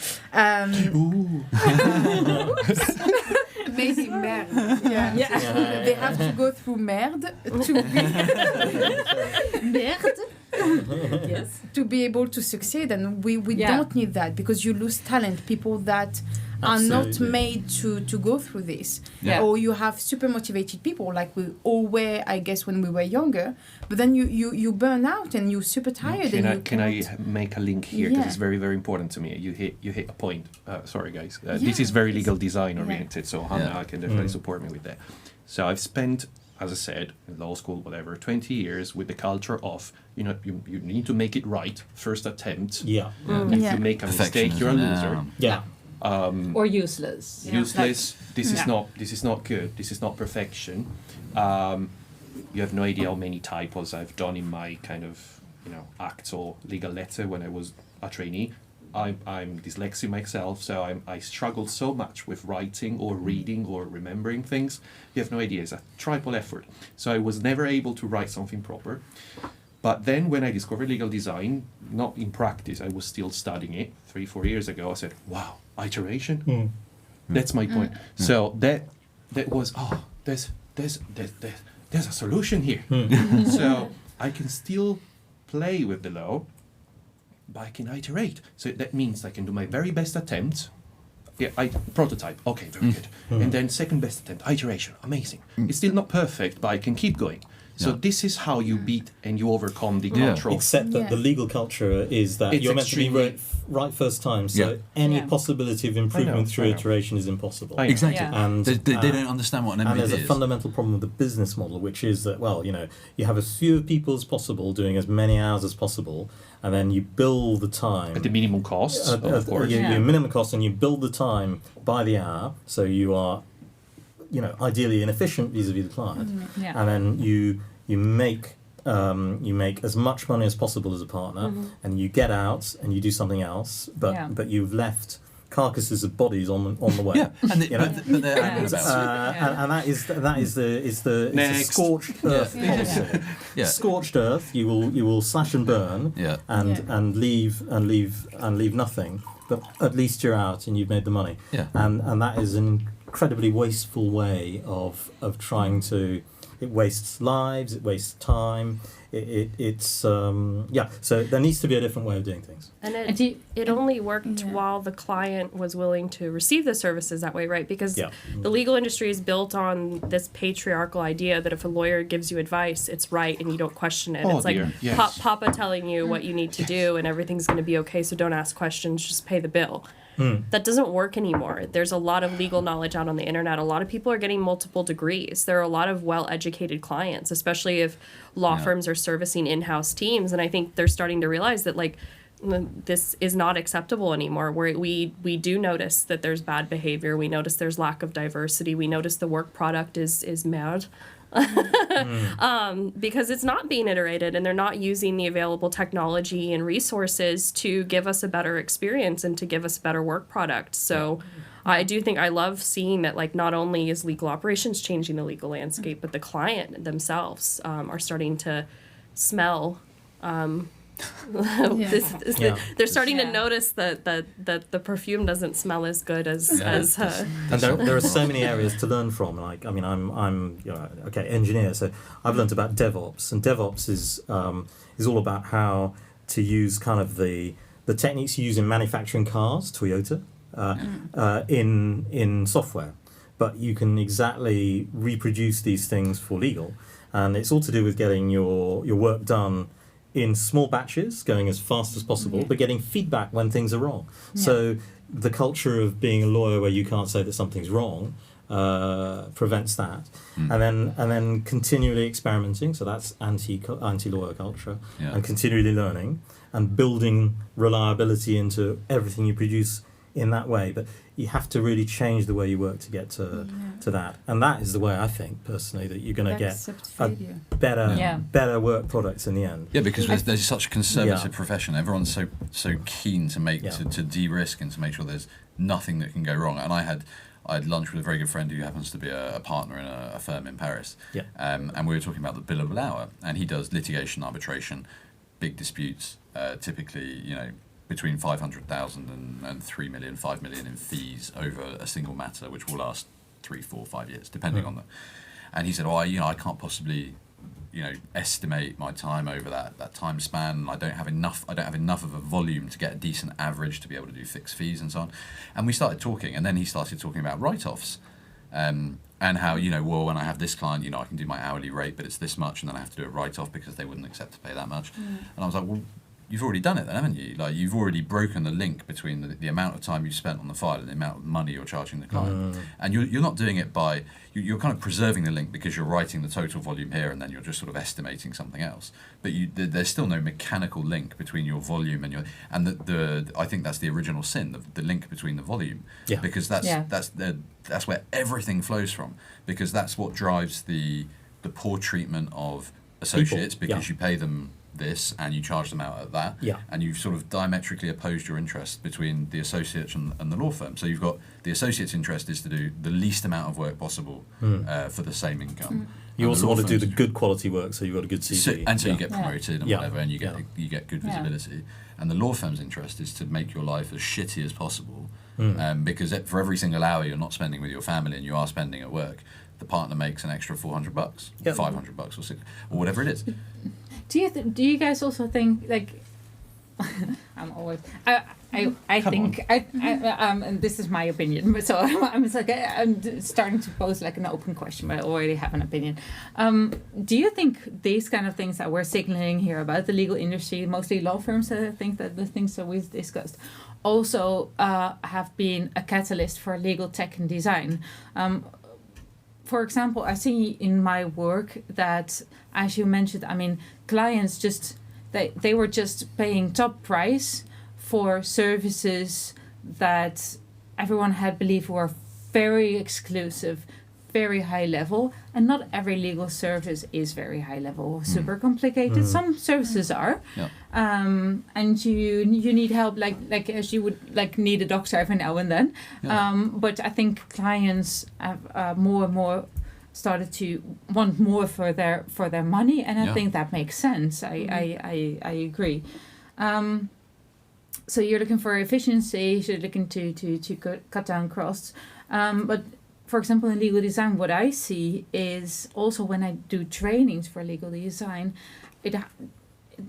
Maybe mad. Yeah. Yeah. They have to go through merde to Yes. to be able to succeed, and we Yeah. don't need that, because you lose talent. People that are not Absolutely. made to go through this. Yeah. Or you have super motivated people like we all were, I guess, when we were younger. But then you burn out and you're super tired. Can I make a link here because Yeah. it's very, very important to me. You hit a point. Sorry, guys. This is very legal design oriented, so Hannah can definitely support me with that. So I've spent, as I said, in law school, whatever, 20 years with the culture of, you need to make it right, first attempt. Yeah. If Yeah. you make a mistake, you're a loser. Yeah. Or useless. Useless. This is Yeah. not. This is not good. This is not perfection. You have no idea how many typos I've done in my kind of act or legal letter when I was a trainee. I'm dyslexic myself, so I struggle so much with writing or reading or remembering things. You have no idea. It's a triple effort. So I was never able to write something proper. But then when I discovered legal design, not in practice, I was still studying it 3-4 years ago. I said, wow, iteration? That's my point. So that was, there's a solution here. So I can still play with the law, but I can iterate. So that means I can do my very best attempt. Yeah, prototype. Okay, very good. And then second best attempt, iteration. Amazing. It's still not perfect, but I can keep going. So this is how you beat and you overcome the cultural. Except that the legal culture is that It's you're meant to be extremely- right first time, so any possibility of improvement through I know. iteration is impossible. I know. Exactly. Yeah. And They don't understand what an and MBD there's a is. fundamental problem with the business model, which is that, you have as few people as possible doing as many hours as possible, and then you bill the time At the minimum cost, of course. your minimum cost, and you build the time by the hour, so you are, ideally inefficient vis-a-vis the client, Yeah. and then you make as much money as possible as a partner, and you get out and you do something else, but you've left carcasses of bodies on the way. Yeah, but they're angry about it. And that is the Next. scorched earth policy. Yeah. Scorched earth, you will slash and burn, Yeah. and leave nothing. But at least you're out and you've made the money. Yeah. And that is an incredibly wasteful way of trying to. It wastes lives. It wastes time. It's So there needs to be a different way of doing things. And And do you- it only worked while the client was willing to receive the services that way, right? Because the legal industry is built on this patriarchal idea that if a lawyer gives you advice, it's right and you don't question it. Oh, it's like dear, yes. Papa telling you what you need to do and everything's going to be okay, so don't ask questions, just pay the bill. That doesn't work anymore. There's a lot of legal knowledge out on the internet. A lot of people are getting multiple degrees. There are a lot of well-educated clients, especially if law firms are servicing in-house teams. And I think they're starting to realize that, like, this is not acceptable anymore. We do notice that there's bad behavior. We notice there's lack of diversity. We notice the work product is mad. Because it's not being iterated and they're not using the available technology and resources to give us a better experience and to give us a better work product. So I do think I love seeing that, like, not only is legal operations changing the legal landscape, but the client themselves are starting to smell they're starting to notice that the perfume doesn't smell as good as And there are so many areas to learn from. Like, I mean, I'm engineer, so I've learned about DevOps, and DevOps is all about how to use kind of the techniques you use in manufacturing cars, Toyota, in software, but you can exactly reproduce these things for legal, and it's all to do with getting your work done in small batches, going as fast as possible, but getting feedback when things are wrong. So the culture of being a lawyer where you can't say that something's wrong prevents that, and then continually experimenting. So that's anti-lawyer culture, and continually learning and building reliability into everything you produce in that way. But you have to really change the way you work to get to that, and that is the way I think personally that you're going to get better work products in the end. Yeah, because there's such a conservative profession. Everyone's so keen to make to de-risk and to make sure there's nothing that can go wrong. And I had lunch with a very good friend who happens to be a partner in a firm in Paris. And we were talking about the billable hour, and he does litigation, arbitration, big disputes, typically, between 500,000 and 3 million, 5 million in fees over a single matter, which will last 3, 4, 5 years, depending on the. And he said, I can't possibly, estimate my time over that time span. I don't have enough of a volume to get a decent average to be able to do fixed fees and so on. And we started talking, and then he started talking about write-offs. And how, well, when I have this client, I can do my hourly rate, but it's this much, and then I have to do a write-off because they wouldn't accept to pay that much. And I was like, well, you've already done it then, haven't you? Like, you've already broken the link between the amount of time you've spent on the file and the amount of money you're charging the client. And you're not doing it by, you're kind of preserving the link because you're writing the total volume here and then you're just sort of estimating something else. But there's still no mechanical link between your volume and the I think that's the original sin, the link between the volume. Yeah. Because that's where everything flows from, because that's what drives the poor treatment of associates, because you pay them this and you charge them out at that, and you've sort of diametrically opposed your interest between the associates and the law firm. So you've got the associate's interest is to do the least amount of work possible for the same income. You also want to do the good quality work, so you've got a good CV. So you get promoted and whatever, and you get good visibility. And the law firm's interest is to make your life as shitty as possible, because for every single hour you're not spending with your family and you are spending at work, the partner makes an extra $400, $500, or $600, or whatever it is. Do you guys also think, like, I'm always I think and this is my opinion, but so I'm starting to pose like an open question, but I already have an opinion. Do you think these kind of things that we're signaling here about the legal industry, mostly law firms, I think that the things that we've discussed, also have been a catalyst for legal tech and design? For example, I see in my work that, as you mentioned, I mean, clients they were just paying top price for services that everyone had believed were very exclusive, very high level, and not every legal service is very high level, super complicated. Some services are, and you need help, like as you would like need a doctor every now and then. But I think clients have more and more started to want more for their money, and I think that makes sense. I agree. So you're looking for efficiency, you're looking to cut down costs, but for example, in legal design, what I see is also when I do trainings for legal design,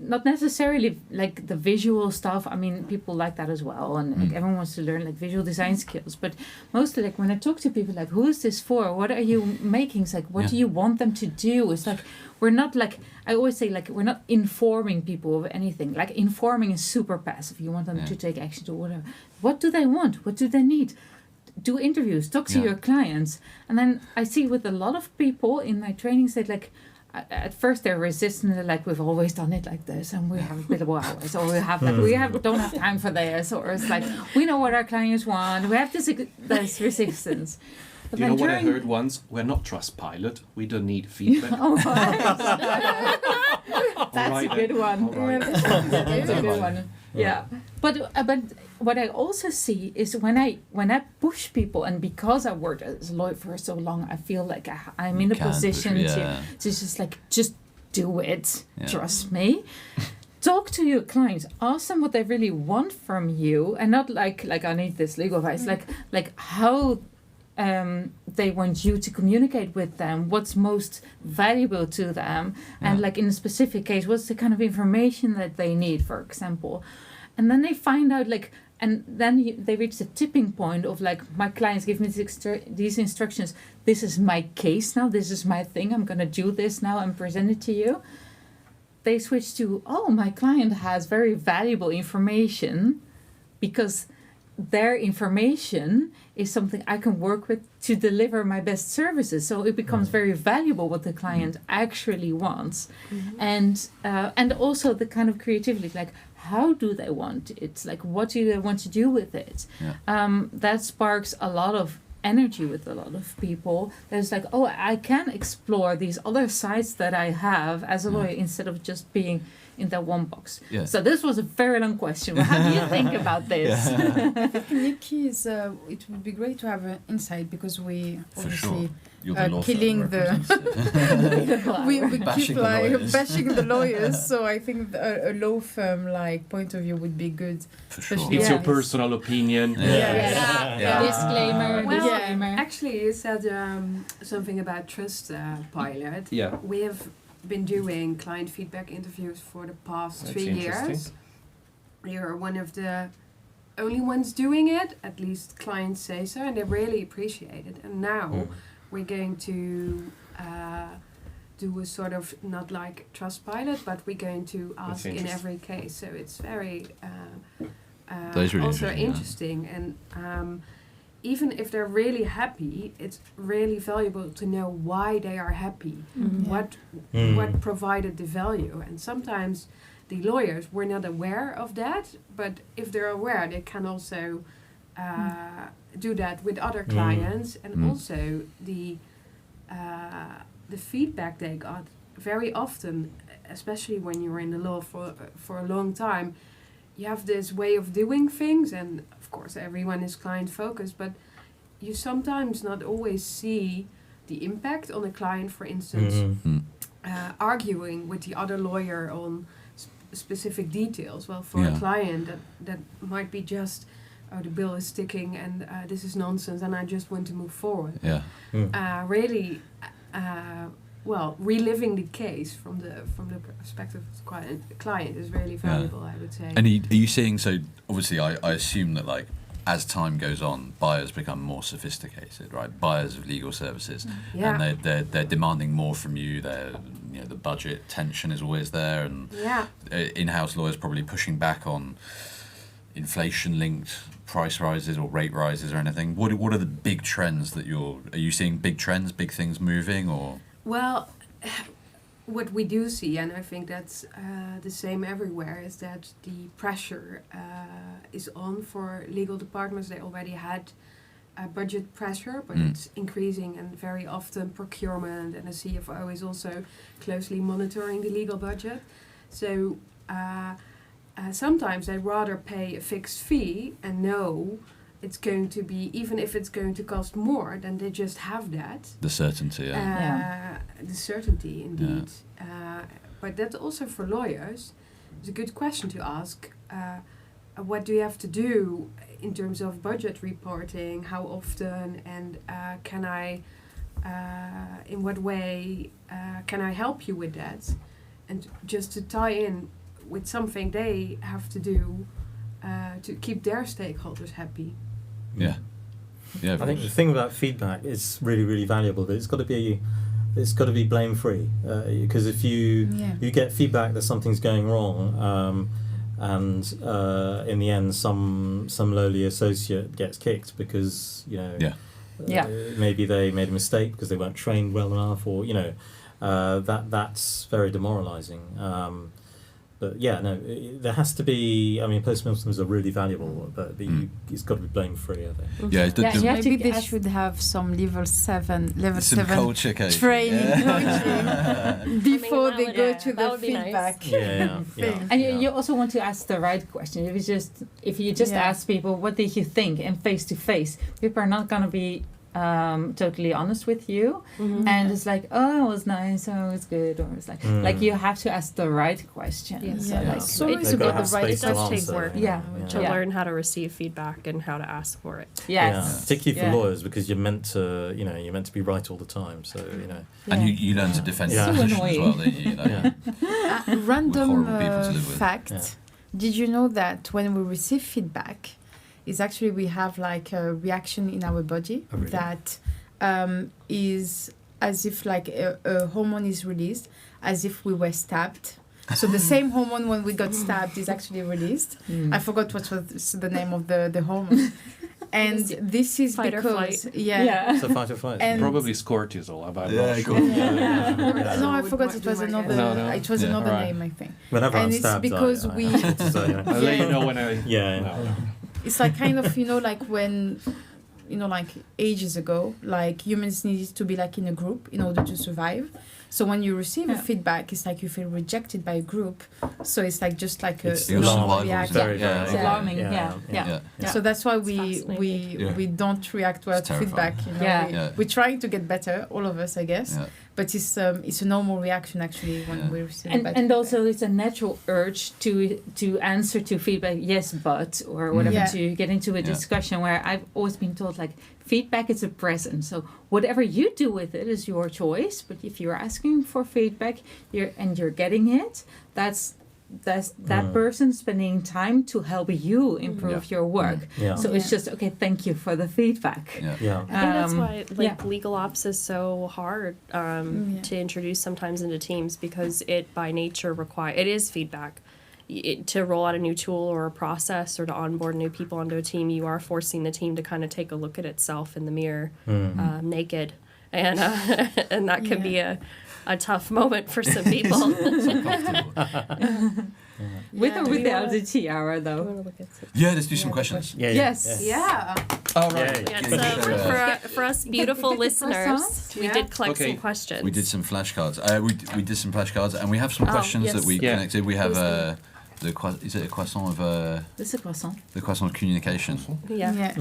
not necessarily like the visual stuff. I mean, people like that as well, and like everyone wants to learn like visual design skills. But mostly, like when I talk to people, like, who is this for? What are you making? It's like, what do you want them to do? It's like, we're not like, I always say, like, we're not informing people of anything. Like, informing is super passive. You want them to take action to whatever. What do they want? What do they need? Do interviews, talk to your clients. And then I see with a lot of people in my trainings that, like, at first they're resistant. They're like, we've always done it like this, and we have billable hours, or don't have time for this, or it's like, we know what our clients want. We have this resistance. But you know what I heard once? We're not Trustpilot. We don't need feedback. That's a good one. That's a good one. Yeah, but what I also see is when I push people, and because I worked as a lawyer for so long, I feel like I'm in a position to just do it. Yeah. Trust me. Talk to your clients. Ask them what they really want from you, and not like I need this legal advice. Like how they want you to communicate with them, what's most valuable to them, and like in a specific case, what's the kind of information that they need, for example. And then they find out, like, and then they reach the tipping point of, like, my clients give me these instructions. This is my case now. This is my thing. I'm going to do this now and present it to you. They switch to, my client has very valuable information, because their information is something I can work with to deliver my best services. So it becomes very valuable what the client actually wants. And also the kind of creativity, like, how do they want it? Like, what do they want to do with it? That sparks a lot of energy with a lot of people. There's like, I can explore these other sides that I have as a lawyer, instead of just being in that one box. So this was a very long question. How do you think about this? I think Nicky it would be great to have an insight, because we obviously killing we keep like bashing the lawyers. So I think a law firm like point of view would be good. It's your personal opinion. Disclaimer. Well, actually, you said something about Trustpilot. Yeah. We have been doing client feedback interviews for the past That's 3 interesting. years. You're one of the only ones doing it, at least clients say so, and they really appreciate it. And now we're going to do a sort of, not like trust pilot, but we're going to ask in interesting. every case. So it's very That is really also interesting, yeah. interesting. And even if they're really happy, it's really valuable to know why they are happy, what provided the value. And sometimes the lawyers were not aware of that, but if they're aware, they can also do that with other clients. And also the feedback they got very often, especially when you're in the law for a long time, you have this way of doing things, and of course everyone is client focused, but you sometimes not always see the impact on a client. For instance, arguing with the other lawyer on specific details. Well, for a client that might be just, oh, the bill is sticking and this is nonsense and I just want to move forward. Really reliving the case from the perspective of the client is really valuable, I would say. And are you seeing, so obviously I assume that like as time goes on, buyers become more sophisticated, right? Buyers of legal services, and they're demanding more from you. The budget tension is always there, and in-house lawyers probably pushing back on inflation-linked price rises or rate rises or anything. What are the big trends that are you seeing? Big trends, big things moving, or? Well, what we do see, and I think that's the same everywhere, is that the pressure is on for legal departments. They already had budget pressure, but it's increasing, and very often procurement and the CFO is also closely monitoring the legal budget. So sometimes they rather pay a fixed fee and know it's going to be, even if it's going to cost more, then they just have that. The certainty, The certainty, indeed. But that's also for lawyers. It's a good question to ask. What do you have to do in terms of budget reporting? How often? And can I, in what way, can I help you with that? And just to tie in with something they have to do to keep their stakeholders happy. Yeah. I think the thing about feedback is really, really valuable, but it's got to be blame free, because if you get feedback that something's going wrong, and in the end some lowly associate gets kicked because maybe they made a mistake because they weren't trained well enough, or that's very demoralizing. But there has to be. I mean, postmortems are really valuable, but it's got to be blame free, I think. Maybe they should have some level 7 culture coaching. Training coaching before they go to the feedback. Nice. And you also want to ask the right question. If you just ask people, what did you think, and face to face, people are not going to be totally honest with you, and it's like, oh, it was nice, oh, it was good, or it's like you have to ask the right question. It's always about the right It does take work to Yeah. learn how to receive feedback and how to ask for it. Particularly for lawyers, because you're meant to be right all the time, so and you learn to defend your So position as well, annoying. don't you? Random Horrible people to live with. fact. Did you know that when we receive feedback, is actually we have like a reaction in our body that is as if like a hormone is released, as if we were stabbed. So the same hormone when we got stabbed is actually released. I forgot what was the name of the hormone. And this is Fight or because flight. It's a fight or flight. And Probably cortisol. About no, I forgot it was another. No. It was another Right. name, I think. Whenever I'm And it's stabbed, because we. I'll let you know when I. No. It's like kind of, like when, like ages ago, like humans needed to be like in a group in order to survive. So when you receive a feedback, it's like you feel rejected by a group. So it's like just like It's a alarming. normal reaction. Very, Yeah. very Alarming, Yeah. So that's why It's fascinating. we don't react well It's to feedback. terrifying. We're trying to get better, all of us, I guess. Yeah. but it's a normal reaction actually when we receive bad and feedback. also it's a natural urge to answer to feedback, yes, but, or whatever, Yeah. to get into a Yeah. discussion where I've always been told, like, feedback is a present. So whatever you do with it is your choice. But if you're asking for feedback you're getting it, that's that person spending time to help you improve your work. Yeah. So it's just, okay, thank you for the feedback. Yeah. Yeah. I think that's Um, why legal ops is so hard to introduce sometimes into teams, because it by nature it is feedback. To roll out a new tool or a process or to onboard new people onto a team, you are forcing the team to kind of take a look at itself in the mirror naked, and that can be a tough moment for some people. With or Do you without wanna- the tiara, I though. wanna look at some- Yeah, let's do some questions. Yeah. Yes. Yeah. Oh, right. Yeah. Yeah, so for us beautiful Get the listeners, croissants? we Yeah. did collect Okay. some questions. We did some flashcards. We did some flashcards, and we have some Oh, questions yes. that we Yeah. connected. We have Please is it a croissant of This is a croissant. the croissant of communication? Yeah. Yeah.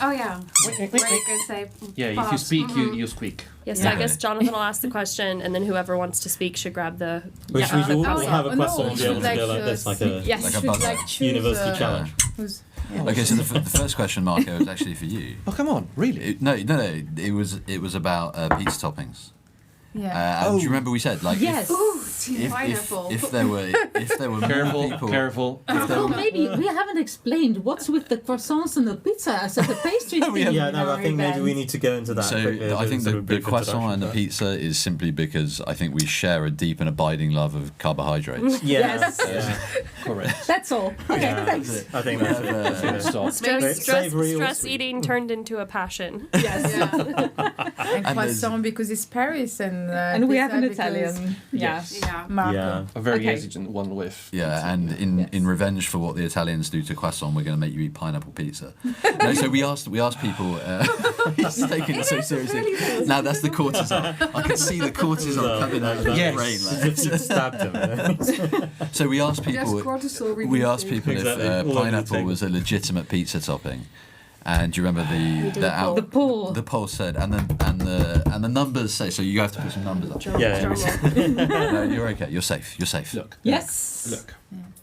Oh yeah. Where you can say. Yeah, if you fast. speak, you squeak. Yes, so I Yeah. guess Jonathan will ask the question, and then whoever wants to speak should grab the. Which yeah, we all the have a no, question we and be able should to go like, like this, like a yes, Like a should buzzer. like choose, university challenge. who's- Okay, so the first question, Marco, is actually for you. Oh, come on, really? No. It was about pizza toppings. Yeah. Do you remember we said like Yes. Ooh, team pineapple. if there were more people, Careful. Oh, maybe we haven't explained what's with the croissants and the pizza as a pastry thing. Yeah, Yeah, in no, our I think maybe we event. need to go into that. So quickly. I think Sort of the brief croissant and the introduction, pizza is simply because I think we share a deep and abiding love of carbohydrates. but- Yeah. Yes. Yeah. Correct. That's all. Okay, Yeah, thanks. I think that's it. That's it. Stop. Savory or Stress sweet? eating turned into a passion. Yes. Yeah. And And croissant because it's Paris and And we pizza have an because Italian. Yeah. Yeah. Marco. Yeah. A very Okay. exigent one with. Yeah, and in revenge for what the Italians do to croissant, we're going to make you eat pineapple pizza. No, so we asked people. He's taking it so seriously. Now that's the cortisol. I can see the cortisol coming out of his Yes. brain. Just stabbed him. So we asked people. Just cortisol We asked reducing. people Exactly. if All over the pineapple table. was a legitimate pizza topping. And do you remember The poll. the poll said, and the numbers say. So you have to put some numbers up. Yeah. No, you're okay. You're safe. You're safe. Look, Yes. look.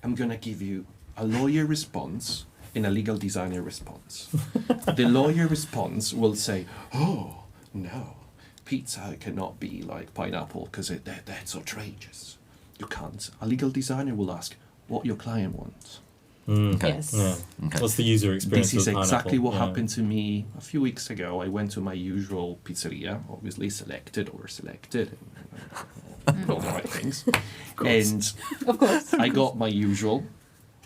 I'm gonna give you a lawyer response and a legal designer response. The lawyer response will say, "Oh no, pizza cannot be like pineapple because that's outrageous. You can't." A legal designer will ask what your client wants. Okay. Yes. Yeah. Okay. What's the user experience This is with exactly pineapple? what happened to me a few weeks ago. I went to my usual pizzeria, obviously selected or selected, and all the right things. And Of course. I got my usual.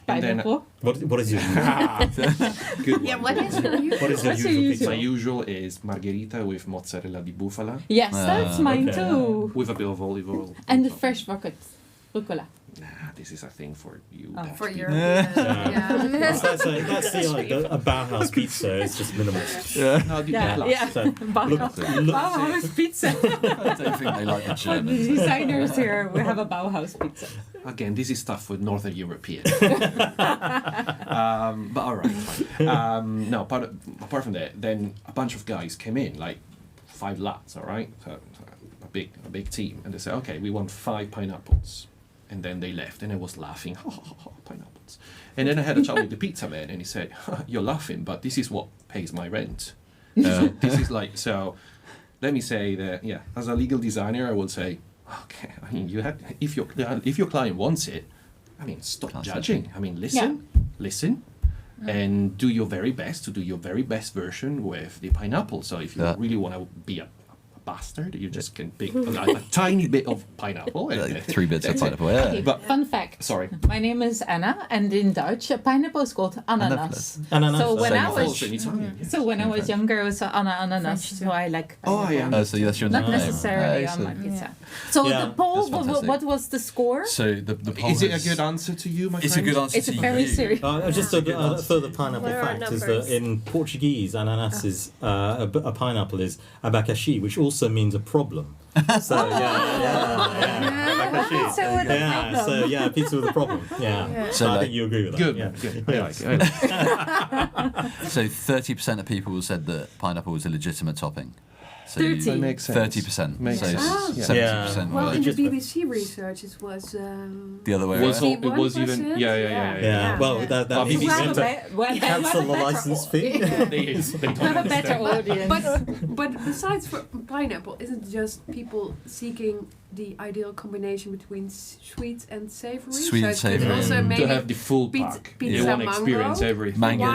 And then Pineapple. What is your good Yeah, one. what is your what is your What's your usual My pizza? usual is margherita with mozzarella di bufala Yes, that's mine okay. too. with a bit of olive oil. And the fresh rucola. Nah, this is a thing for you. Oh. Dutch for people. your yeah. That's a Bauhaus pizza. It's just minimalist. No, the Yeah, plus. yeah. So, Bauhaus. look- Bauhaus pizza. I don't think they like the For the Germans. designers here, we have a Bauhaus pizza. Again, this is stuff for Northern European. But all right, fine. No, apart from that, then a bunch of guys came in, like 5 lads, all right? So a big team. And they said, okay, we want 5 pineapples. And then they left, and I was laughing, pineapples. And then I had a chat with the pizza man, and he said, you're laughing, but this is what pays my rent. So this is like, so let me say that, yeah, as a legal designer, I would say, okay, I mean, if your client wants it, I mean, stop Can't say judging. I mean, listen, and do your very best to do your very best version with the pineapple. So if you Yeah. really want to be a bastard, you just can pick a tiny bit of pineapple. And, Like 3 bits of that's it. pineapple. Yeah. Okay, But- fun fact. Sorry. My name is Anna, and in Dutch, a pineapple is called ananas. Ananas. So when Same I as was Also in Italian, yes. so when I was French. younger, it was ananas. French too. So I like. Oh, I pineapple. am. So that's your Not name. necessarily Oh, on so- my pizza. Yeah. So Yeah, the poll, that's what fantastic. was the score? So the poll Is it a has- good answer to you, my It's a friend? good answer It's to a very you. serious. Just a further pineapple What are our fact is numbers? that in Portuguese, ananas is a pineapple is abacaxi, which also means a problem. So yeah. Abacaxi. So with a Yeah, problem. so yeah, pizza with a problem. Yeah. Yeah. So I like- think you agree with that. Good, Yeah. good. Yeah. I like it. So 30% of people said that pineapple was a legitimate topping. So you- 30. That makes sense. 30%. Makes So sense. Ah. 70% Well, were in the just- BBC research, it was the other way It was, around. it was even 51%? Yeah. Well, that Well, means BBC you have to cancel the license fee. they don't Have a better understand. audience. But besides for pineapple, isn't it just people seeking the ideal combination between sweet and savory? Sweet and So it could savoury. also To maybe have the full pizza- pack. pizza You want to mango. experience everything. Mango.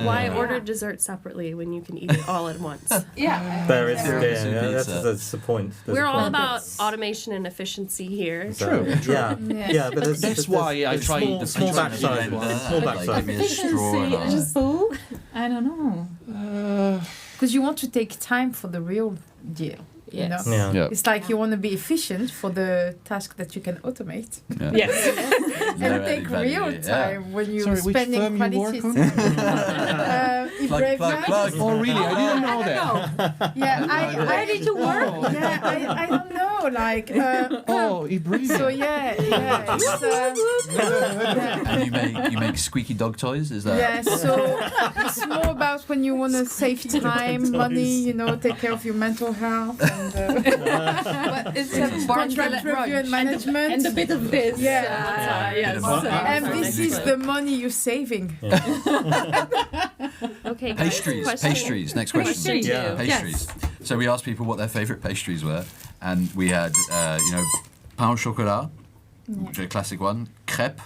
Why Yeah. order dessert separately when you can eat it all at once? Yeah. There is, Tiramisu that's pizza. the point. There's We're a all point. about automation and efficiency here. True. Yeah, Yeah. but That's why I try small, the small pizza batch size. blender. Small Like, batch give size. me a straw and Efficiency a- and full? I don't know. Because you want to take time for the real deal. You Yes. know? Yeah. Yeah. It's like you want to be efficient for the task that you can automate. Yeah. Yes. And No take added value, real yeah. time when you're Sorry, which spending firm you quality work on? time. Plug. Oh, really? I didn't know that. Yeah, Where did you work? Yeah, I don't know. Like, Oh, Ibrahim. so yeah. It's, yeah. And you make squeaky dog toys? Is that? Yeah, so it's more about when you want to save time, money, you know, take care of your mental health and But it's a contract review and management. And a bit of this. Yeah. Yes. And this is the money you're saving. Okay. Pastries. Question- Pastries. Next question. Question two. Yeah. Pastries. So we asked people what their favourite pastries were, and we had, pain au chocolat, which is a classic one. Crêpe.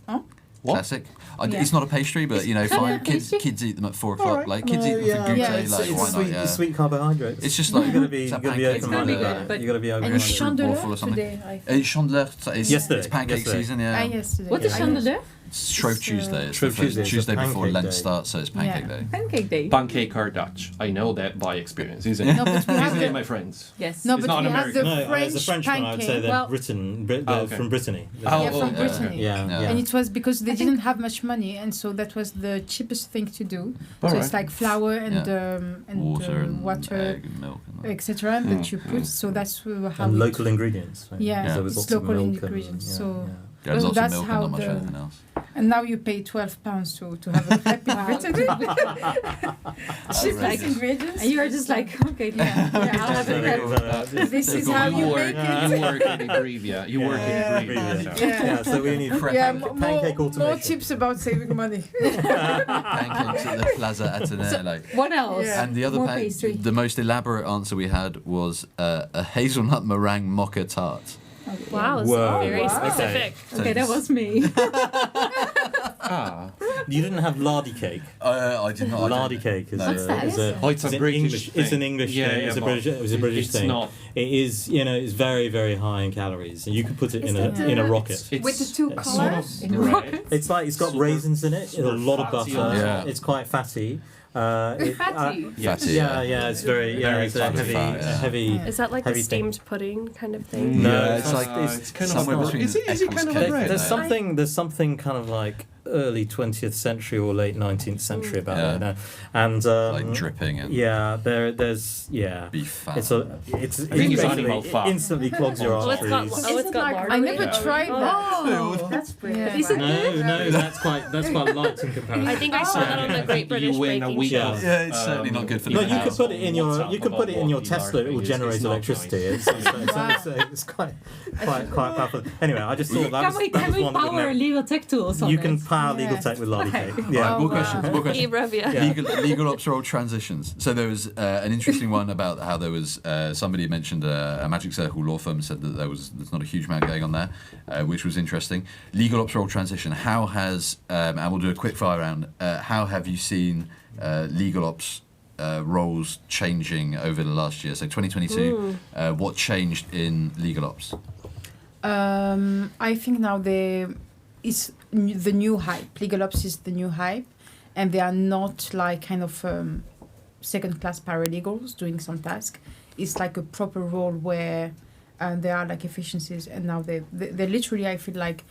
Oh. What? Classic. Yeah. It's not a pastry, but fine. Yeah, Kids pastry. eat them at 4 o'clock. Like kids eat them yeah. for goûter. Yeah, It's, like it's why sweet, not? Yeah. sweet carbohydrates. It's just like you gotta be, it's a you gotta be pancake. open minded It's about gonna be that. good, You gotta be open And minded. waffle or chandeleur something. today, I think. And chandeleur. It's Yesterday, It's pancake yesterday. season. Yeah. Yesterday. What is yeah. chandeleur? It's Shrove Tuesday. It's Shrove the first Tuesday, it's Tuesday a before pancake Lent day. starts, so it's pancake Yeah. day. Pancake day. Pancake are Dutch. I know that by experience, isn't it? No, but we have Isn't it, the, my friends? Yes. no, It's but not we have the American. No, as a French Frenchman, I would say pancake. they're Well- Oh, okay. from Brittany. Oh, Yeah, from okay. Brittany. Yeah. And it was because they didn't have much money, and so that was the cheapest thing to do. All so right. it's like flour and Water, egg and milk. And that. etc. that you put. So that's how And we local ingredients. Right? Yeah, So with it's lots of local milk and- ingredients, yeah, so- yeah. Yeah, Well, lots of that's milk and how not much the- anything else. And now you pay £12 to have a crepe in Britain. Cheapest ingredients. And you are just like, okay, yeah, I'll have a crepe. This is how you make it. You work in Ibrivia. You work in Yeah, Ibrivia. yeah. Yeah, so we need Yeah, pancake more automation. tips about saving money. Pancakes at the Plaza Athénée, like. What else? Yeah. And the other More pastry. the most elaborate answer we had was a hazelnut meringue mocha tart. Wow, this Whoa. is very Wow. specific. Okay, that was me. Ah. You didn't have lardy cake. I did not. Lardy cake is No. What's that? Oh, it's a an British English. It's an thing. English Yeah, thing. yeah, It's a but British. It was a British it's thing. not. It is. It's very, very high in calories, and you could put it Is in that a the- rocket. It's with the two it's colors. Right. It's like it's got Super- raisins in it, a super lot of fatty butter. on top. It's quite fatty. Fatty. Fatty. Yeah, it's very, Very it's a fatty heavy, fat, yeah. heavy. Yeah. Is that like Heavy a thing. steamed pudding kind of thing? No, Yeah, it's it's like like it's kind somewhere of. between Is it kind Eccles of cake a bread? There's and there's something kind of like early 20th century or late 19th century about Yeah. it now, and like dripping and yeah, there's beef fat. It's think it's basically- animal fat. It instantly clogs your Oh, it's got arteries. it's got lard. I never in it. tried that. Oh, that's brilliant. Is it No, that's quite light in comparison. I think I saw that on the Great British You win a Baking week Show. of, Yeah, it's certainly not good for the No, health. you could put it in your WhatsApp about Tesla. It will what generate is not electricity. nice. It's quite powerful. Anyway, I just thought that Can was, we, that can was we one that would power never- legal tech tools on You can it? power legal Yeah. tech with lardy cake. Oh, Yeah. More questions. More questions. Ibrevia. Yeah. Legal ops role transitions. So there was an interesting one about how there was somebody mentioned a Magic Circle law firm said that there's not a huge amount going on there, which was interesting. Legal ops role transition. How has and we'll do a quick fire round. How have you seen legal ops roles changing over the last year? So 2022. What changed in legal ops? I think now it's the new hype. Legal ops is the new hype, and they are not like kind of second-class paralegals doing some task. It's like a proper role where there are like efficiencies, and now they literally, I feel like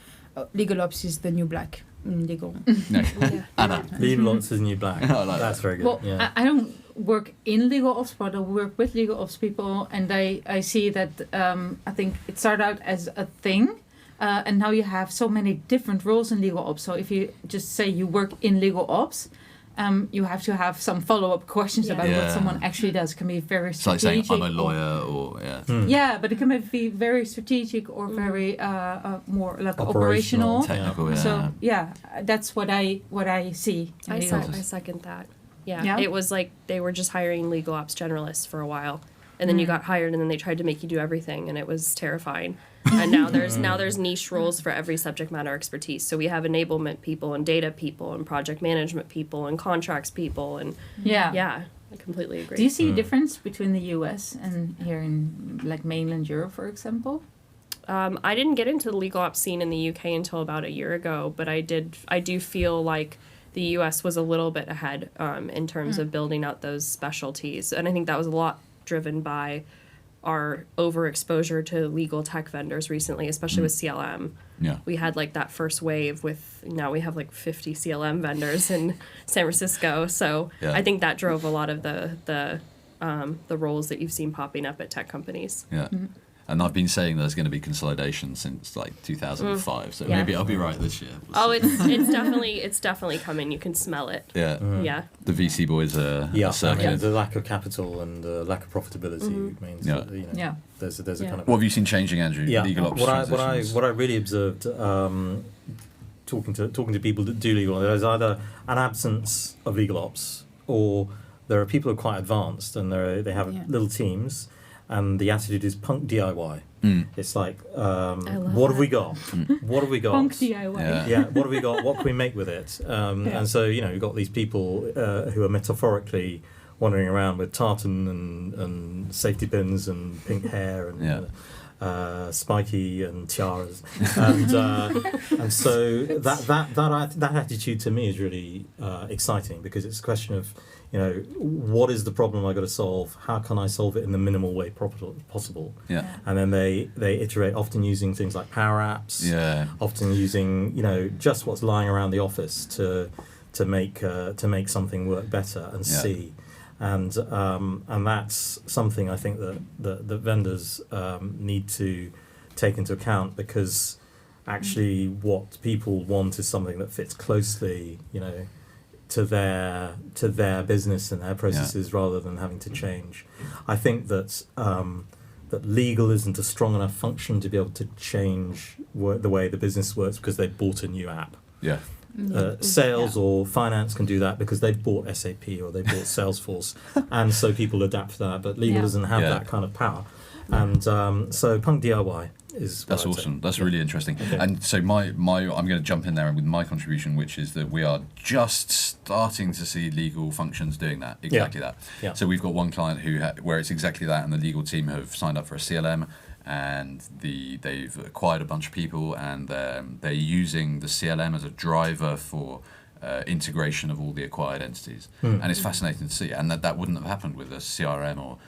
legal ops is the new black in legal. No. Yeah. Anna. Legal ops is new black. I like That's that. very good. Well, yeah. I don't work in legal ops, but I work with legal ops people, and I see that I think it started out as a thing, and now you have so many different roles in legal ops. So if you just say you work in legal ops, you have to have some follow-up questions about what someone actually does. It can be very It's like strategic. saying I'm a lawyer or Yeah, but it can be very strategic or very more like operational. technical. So that's what I see. in I legal. second that. Yeah? Yeah. It was like they were just hiring legal ops generalists for a while. And then you got hired, and then they tried to make you do everything, and it was terrifying. And now there's niche roles for every subject matter expertise. So we have enablement people, and data people, and project management people, and contracts people, and I completely agree. Do you see a difference between the US and here in like mainland Europe, for example? I didn't get into the legal ops scene in the UK until about a year ago, but I do feel like the US was a little bit ahead in terms of building out those specialties, and I think that was a lot driven by our overexposure to legal tech vendors recently, especially with CLM. Yeah. We had like that first wave with, now we have like 50 CLM vendors in San Francisco. So I think that drove a lot of the roles that you've seen popping up at tech companies. Yeah. And I've been saying there's going to be consolidation since like 2005, so maybe I'll be right this year. We'll see. It's definitely coming. You can smell it. Yeah. Yeah. The VC boys are circling. The lack of capital and the lack of profitability means that, there's a kind of... What have you seen changing, Andrew? Yeah. Legal ops What I really observed talking to people that do legal, there's either an absence of legal ops, or there are people who are quite advanced and they have little teams. And the attitude is punk DIY. It's like, what have we got? What have we got? Punk DIY. Yeah, what have we got? What can we make with it? And so, you've got these people who are metaphorically wandering around with tartan and safety pins and pink hair and spiky and tiaras. And so that attitude to me is really exciting, because it's a question of, what is the problem I got to solve? How can I solve it in the minimal way possible? Yeah. And then they iterate, often using things like Power Apps. Yeah. Often using just what's lying around the office to make something work better and see. And that's something I think that vendors need to take into account, because actually what people want is something that fits closely, to their business and their processes, rather than having to change. I think that that legal isn't a strong enough function to be able to change the way the business works because they bought a new app. Yeah. Sales or finance can do that because they bought SAP or they bought Salesforce, and so people adapt to that. But legal doesn't have that kind of power, and so punk DIY is. That's awesome. That's really interesting. Okay. And so I'm going to jump in there with my contribution, which is that we are just starting to see legal functions doing that, exactly that. Yeah. So we've got one client where it's exactly that, and the legal team have signed up for a CLM. And they've acquired a bunch of people, and they're using the CLM as a driver for integration of all the acquired entities. And it's fascinating to see, and that wouldn't have happened with a CRM or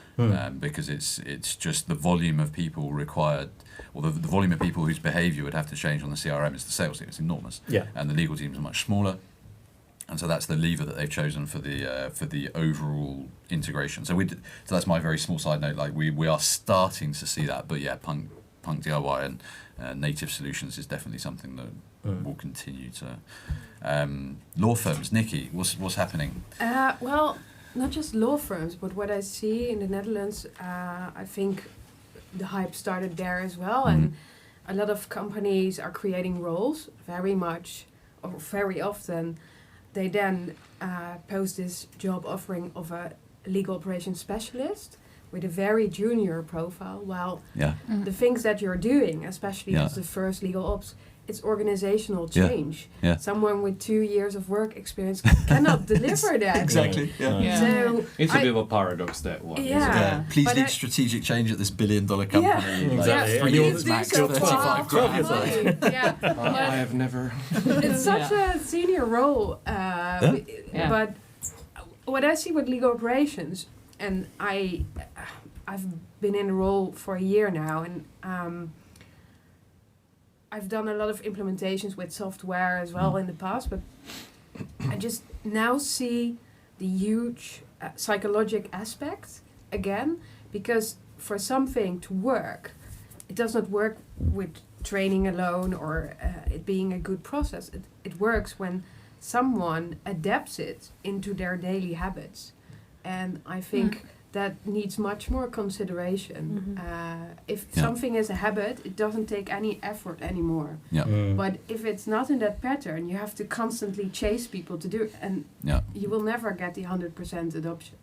because it's just the volume of people required, or the volume of people whose behaviour would have to change on the CRM is the sales team. It's enormous, and the legal teams are much smaller. And so that's the lever that they've chosen for the overall integration. So that's my very small side note. Like we are starting to see that, but punk DIY and native solutions is definitely something that will continue to. Law firms, Nicky, what's happening? Well, not just law firms, but what I see in the Netherlands, I think the hype started there as well, and a lot of companies are creating roles very often. They then post this job offering of a legal operations specialist with a very junior profile, while the things that you're doing, especially as the first legal ops, it's organizational change. Yeah. Someone with 2 years of work experience cannot deliver that. Exactly. Yeah. So it's a bit of a paradox, that one. Please lead strategic change at this billion-dollar company. Exactly. 3 years max, 35 grand. I have never. It's such a senior role, but what I see with legal operations, and I've been in the role for a year now, and I've done a lot of implementations with software as well in the past, but I just now see the huge psychological aspect again, because for something to work, it does not work with training alone or it being a good process. It works when someone adapts it into their daily habits. And I think that needs much more consideration. If something is a habit, it doesn't take any effort anymore. But if it's not in that pattern, you have to constantly chase people to do it, and you will never get the 100% adoption.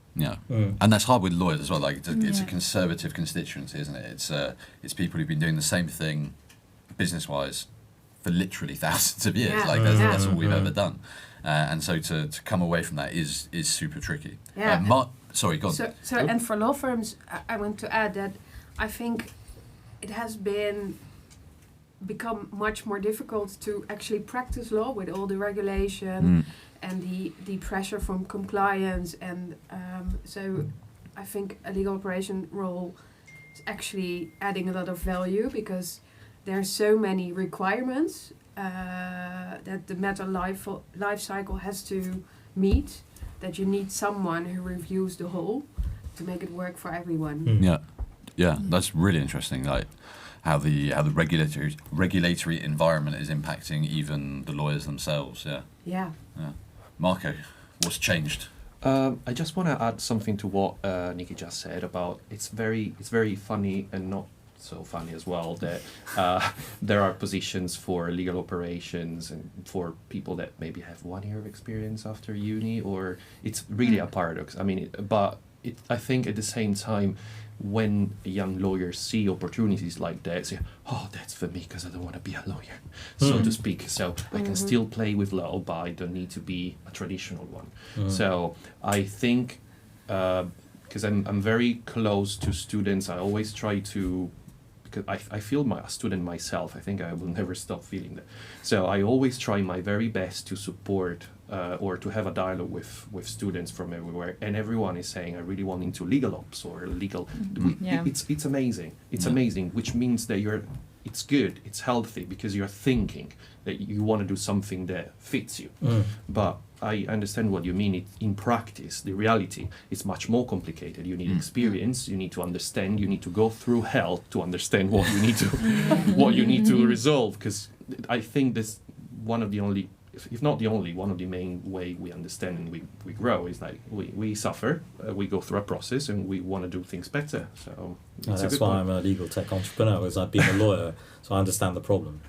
And that's hard with lawyers as well. Like it's a conservative constituency, isn't it? It's people who've been doing the same thing, business-wise, for literally thousands of years. Like that's all we've ever done. And so to come away from that is super tricky. Sorry, go on. So and for law firms, I want to add that I think it has become much more difficult to actually practice law with all the regulation and the pressure from compliance. And so I think a legal operation role is actually adding a lot of value, because there are so many requirements that the matter life cycle has to meet, that you need someone who reviews the whole to make it work for everyone. That's really interesting. Like how the regulatory environment is impacting even the lawyers themselves. Marco, what's changed? I just want to add something to what Nicky just said about it's very funny and not so funny as well that there are positions for legal operations and for people that maybe have 1 year of experience after uni, or it's really a paradox. I mean, I think at the same time, when young lawyers see opportunities like that, say, oh, that's for me because I don't want to be a lawyer, so to speak. So I can still play with law, but I don't need to be a traditional one. So I think, because I'm very close to students, I always try to, because I feel a student myself. I think I will never stop feeling that. So I always try my very best to support or to have a dialogue with students from everywhere. And everyone is saying, I really want into legal ops or legal. It's amazing. It's amazing, which means that it's good, it's healthy, because you're thinking that you want to do something that fits you. But I understand what you mean. In practice, the reality is much more complicated. You need experience. You need to understand. You need to go through hell to understand what you need to resolve. Because I think that's one of the only, if not the only, one of the main way we understand and we grow is like we suffer. We go through a process and we want to do things better. So that's why I'm a legal tech entrepreneur, because I've been a lawyer, so I understand the problem.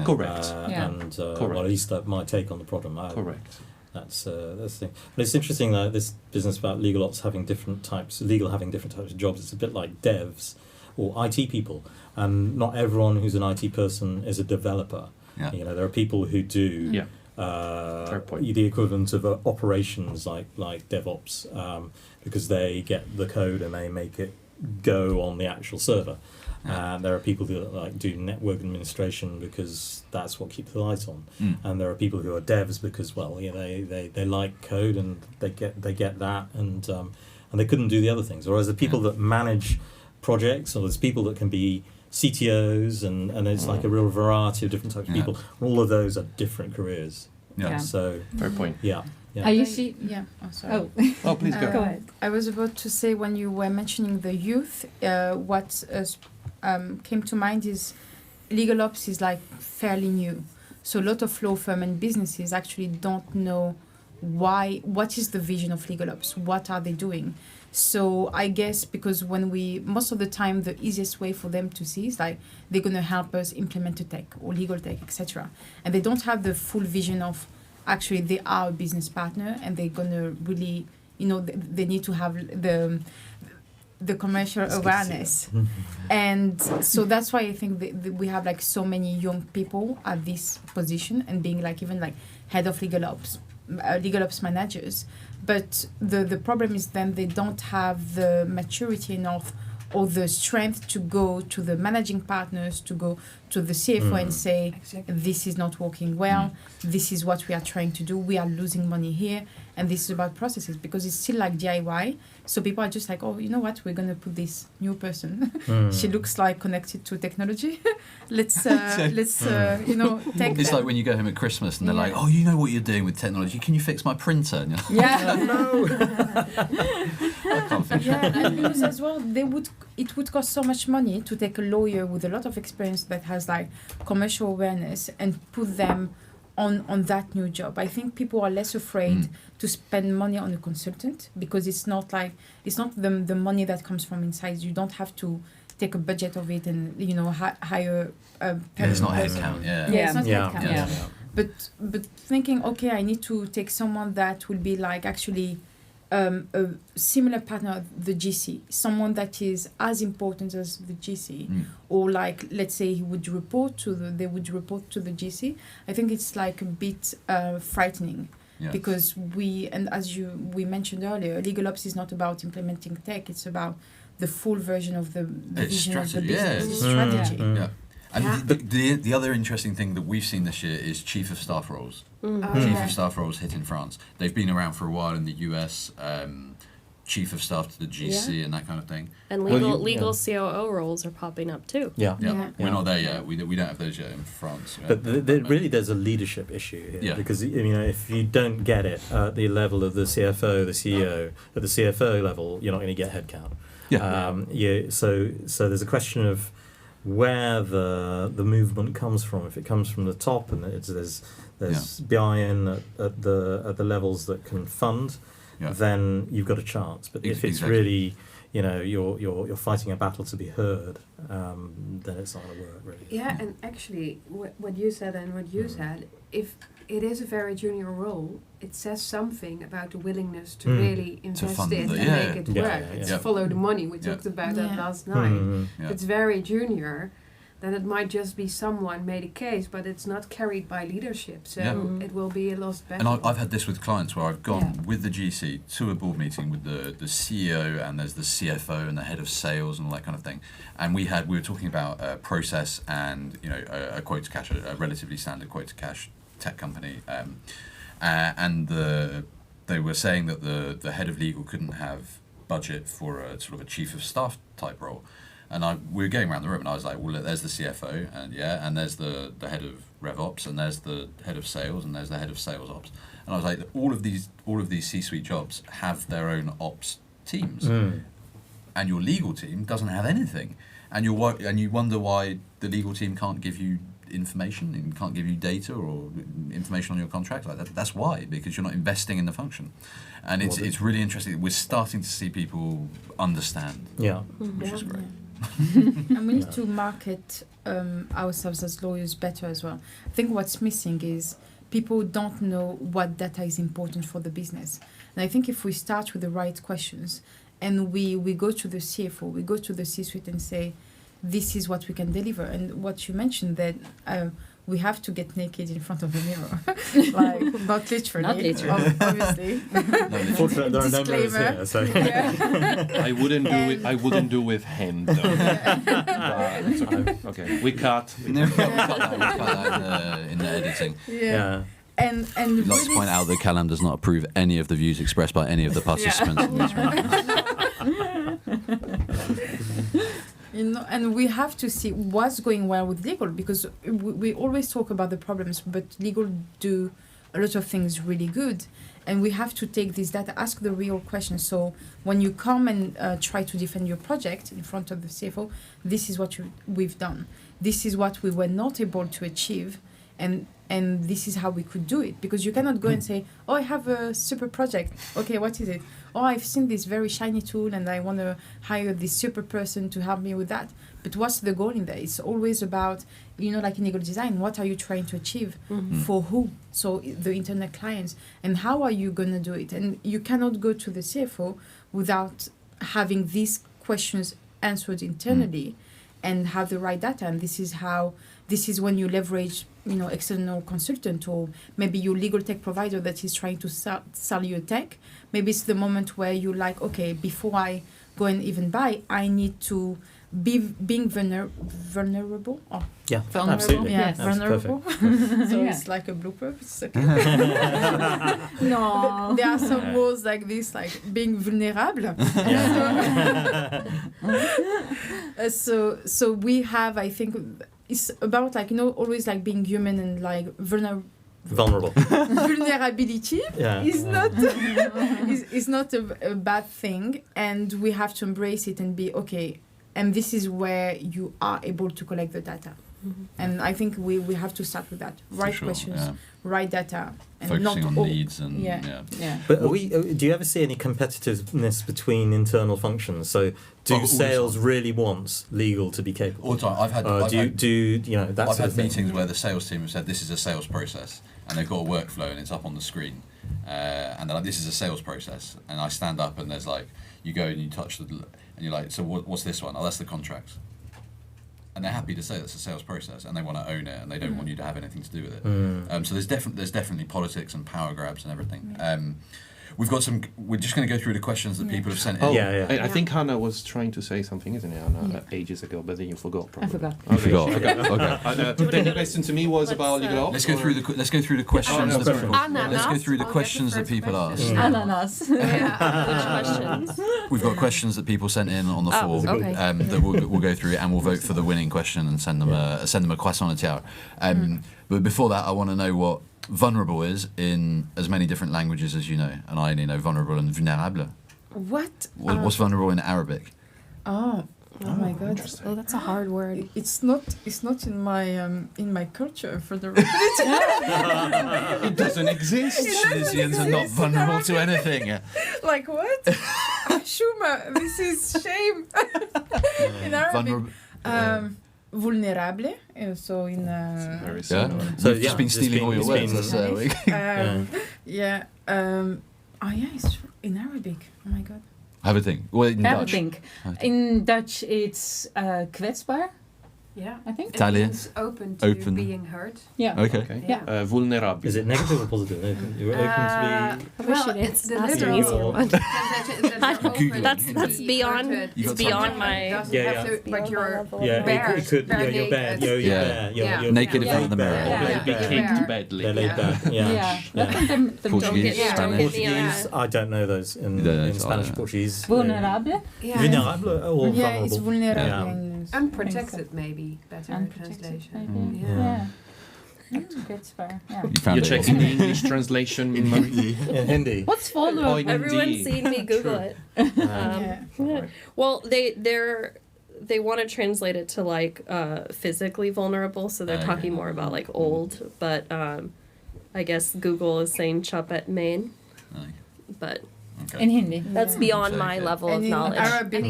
Correct. And well, at least my take on the problem. Correct. That's the thing. But it's interesting that this business about legal ops having different types of jobs. It's a bit like devs or IT people, and not everyone who's an IT person is a developer. You know, there are people who do the equivalent of operations like DevOps, because they get the code and they make it go on the actual server. And there are people who do network administration because that's what keeps the lights on. And there are people who are devs because they like code and they get that and they couldn't do the other things. Whereas the people that manage projects, or there's people that can be CTOs and it's like a real variety of different types of people. All of those are different careers. So fair point. I usually Oh, sorry. Oh, please go. Go ahead. I was about to say, when you were mentioning the youth, what came to mind is legal ops is like fairly new. So a lot of law firm and businesses actually don't know what is the vision of legal ops, what are they doing. So I guess because most of the time the easiest way for them to see is like they're going to help us implement a tech or legal tech, etc. And they don't have the full vision of actually they are a business partner and they're going to really, they need to have the commercial awareness. And so that's why I think we have like so many young people at this position and being like even like head of legal ops managers. But the problem is then they don't have the maturity enough or the strength to go to the managing partners, to go to the CFO and say, this is not working well, this is what we are trying to do, we are losing money here, and this is about processes, because it's still like DIY. So people are just like, oh, you know what, we're going to put this new person. She looks like connected to technology. let's take It's like when you go home at Christmas and they're like, oh, you know what you're doing with technology, can you fix my printer? And you're like, no. I can't fix it. And because as well, it would cost so much money to take a lawyer with a lot of experience that has like commercial awareness and put them on that new job. I think people are less afraid to spend money on a consultant because it's not the money that comes from inside. You don't have to take a budget of it and hire a it's not person. headcount. It's not headcount. Yeah. But thinking, okay, I need to take someone that will be like actually a similar partner of the GC, someone that is as important as the GC, or like let's say they would report to the GC. I think it's like a bit frightening. Yeah. Because we mentioned earlier, legal ops is not about implementing tech; it's about the full version of the vision of the business, the strategy. Yeah. And the other interesting thing that we've seen this year is chief of staff roles. Chief of staff roles hit in France. They've been around for a while in the US. Chief of staff to the GC and that kind of thing. And legal COO roles are popping up too. We're not there yet. We don't have those yet in France. But there's a leadership issue here because if you don't get it at the level of the CFO, the CEO, at the CFO level, you're not going to get headcount. So there's a question of where the movement comes from. If it comes from the top and there's buy-in at the levels that can fund, then you've got a chance. But if it's really, you're fighting a battle to be heard, then it's not going to work really. Yeah, and actually, what you said and what you said, if it is a very junior role, it says something about the willingness to really invest in and make it work. It's follow the money. We talked about that last night. If it's very junior, then it might just be someone made a case, but it's not carried by leadership. So it will be a lost battle. And I've had this with clients where I've gone with the GC to a board meeting with the CEO and there's the CFO and the head of sales and all that kind of thing. And we were talking about process and a quote to cash, a relatively standard quote to cash tech company, and they were saying that the head of legal couldn't have budget for a sort of a chief of staff type role. And we were going around the room, and I was like, well, there's the CFO, and there's the head of RevOps, and there's the head of sales, and there's the head of sales ops. And I was like, all of these C-suite jobs have their own ops teams, and your legal team doesn't have anything, and you wonder why the legal team can't give you information and can't give you data or information on your contract. Like that's why, because you're not investing in the function. And it's really interesting. We're starting to see people understand, which is great. And we need to market ourselves as lawyers better as well. I think what's missing is people don't know what data is important for the business. And I think if we start with the right questions and we go to the CFO, we go to the C-suite and say, this is what we can deliver. And what you mentioned that we have to get naked in front of the mirror. Like, not literally. Not literally. Obviously. Unfortunately, there are no mirrors here. So. I wouldn't do with him, though. It's okay. We cut. We cut that in the editing. Yeah. And we'd like to point out that Calame does not approve any of the views expressed by any of the participants in this meeting. And we have to see what's going well with legal, because we always talk about the problems, but legal do a lot of things really good, and we have to take this data, ask the real questions. So when you come and try to defend your project in front of the CFO, this is what we've done. This is what we were not able to achieve, and this is how we could do it. Because you cannot go and say, oh, I have a super project. Okay, what is it? Oh, I've seen this very shiny tool and I want to hire this super person to help me with that. But what's the goal in there? It's always about, like in legal design, what are you trying to achieve? For who? So the internet clients. And how are you going to do it? And you cannot go to the CFO without having these questions answered internally and have the right data. And this is when you leverage external consultant, or maybe your legal tech provider that is trying to sell you a tech. Maybe it's the moment where you're like, okay, before I go and even buy, I need to being vulnerable. Oh, yeah, vulnerable. Absolutely. Yeah, That's vulnerable. perfect. So it's like a blooper. It's okay. No. There are some words like this, like being vulnerable. So we have, I think, it's about always like being human and like vulnerable. Vulnerability is not a bad thing, and we have to embrace it and be okay. and this is where you are able to collect the data. And I think we have to start with that. Right questions, right data, and focusing not on needs and But do you ever see any competitiveness between internal functions? So do sales really want legal to be capable? All the time. I've had meetings where the sales team have said this is a sales process, and they've got a workflow and it's up on the screen, and they're like, this is a sales process, and I stand up and there's like, you go and you touch and you're like, so what's this one? Oh, that's the contract. And they're happy to say that's a sales process, and they want to own it, and they don't want you to have anything to do with it. So there's definitely politics and power grabs and everything. We've got some. We're just going to go through the questions that people have sent in. I think Hannah was trying to say something, isn't it, Hannah, ages ago, but then you forgot. Probably. I forgot. You forgot. Okay. Then the question to me was about legal ops. Let's go through the questions. Let's go through the questions that people asked. Ananas. Which questions? We've got questions that people sent in on the form that we'll go through, and we'll vote for the winning question and send them a croissant and a tiara. But before that, I want to know what vulnerable is in as many different languages as you know, and I only know vulnerable and vulnérable. What's vulnerable in Arabic? Oh my God! Oh, that's a hard word. It's not in my culture for the record. It doesn't exist. Tunisians are not vulnerable to anything. Like what? Shuma, this is shame. In Arabic. Vulnerable. So in. So you've just been stealing all your words this week. It's in Arabic. Oh my God. Have a think. Well, in Dutch. In Dutch, it's kwetsbaar. Yeah, I think. it means open to being hurt. Yeah. Okay. Yeah. Vulnerable. Is it negative or positive? You're open to be. Well, it's the literal one. That's beyond. It's beyond my. But you're it could. You're bare. You're naked in front of the mirror. Be kicked badly. They're laid back. Portuguese, Portuguese. I don't know those in Spanish and Portuguese. Vulnerable. Vulnerable or vulnerable. Yeah, it's vulnerable. Unprotected, maybe better translation. Yeah. Kwetsbaar. Yeah. You're checking the English translation, Marie? In Hindi. What's vulnerable? Everyone's seen me Google it. Well, they want to translate it to like physically vulnerable, so they're talking more about like old. But I guess Google is saying chapet main, but. Okay. In Hindi. That's beyond my level of knowledge. In Arabic,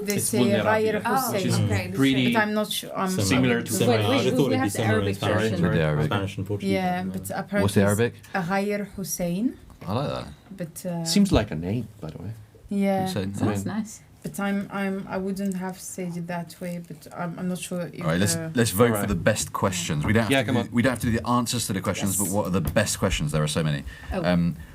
they say Ghayr Hussein. Pretty but I'm not sure. similar to I just thought it'd be similar in Arabic Spanish and Portuguese. Yeah, but apparently what's the Arabic? Ghayr Hussein. I like that. But seems like a name, by the way. Yeah. That's nice. But I wouldn't have said it that way. But I'm not sure. If all right, let's vote for the best questions. We don't have to do the answers to the questions, but what are the best questions? There are so many.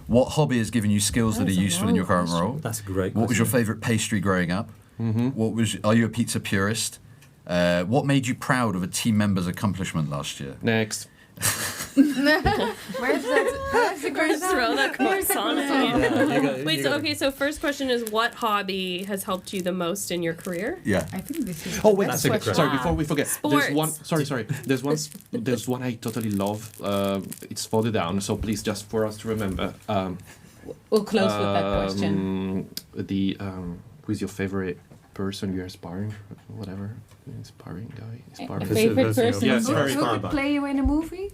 What hobby has given you skills that are useful in your current role? That's a great question. What was your favourite pastry growing up? Are you a pizza purist? What made you proud of a team member's accomplishment last year? Next. Where's the Throw that croissant in. Wait, so first question is, what hobby has helped you the most in your career? Yeah. I think this is. Oh wait a second. Sorry, before we forget. Sports. There's one. Sorry. There's one I totally love. It's further down, so please just for us to remember. We'll close with that question. Who's your favorite person you're aspiring? Whatever. Inspiring guy. Favorite person. Yeah, Who could play you in a movie?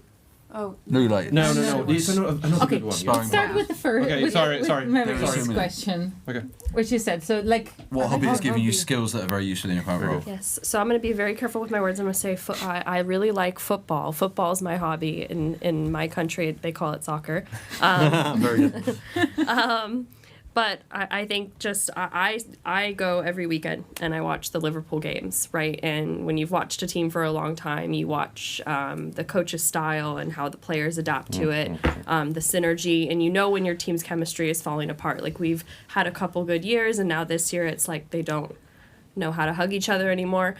Oh. No, like. No. It's another Okay, good one. let's start with the first. Okay, with sorry. Mary's question. Okay. Which you said, so like. What hobby has given you skills that are very useful in your current role? Yes, so I'm going to be very careful with my words. I'm going to say I really like football. Football is my hobby. In my country, they call it soccer. Very good. But I think just I go every weekend and I watch the Liverpool games, right? And when you've watched a team for a long time, you watch the coach's style and how the players adapt to it, the synergy, and you know when your team's chemistry is falling apart. Like we've had a couple good years, and now this year it's like they don't know how to hug each other anymore.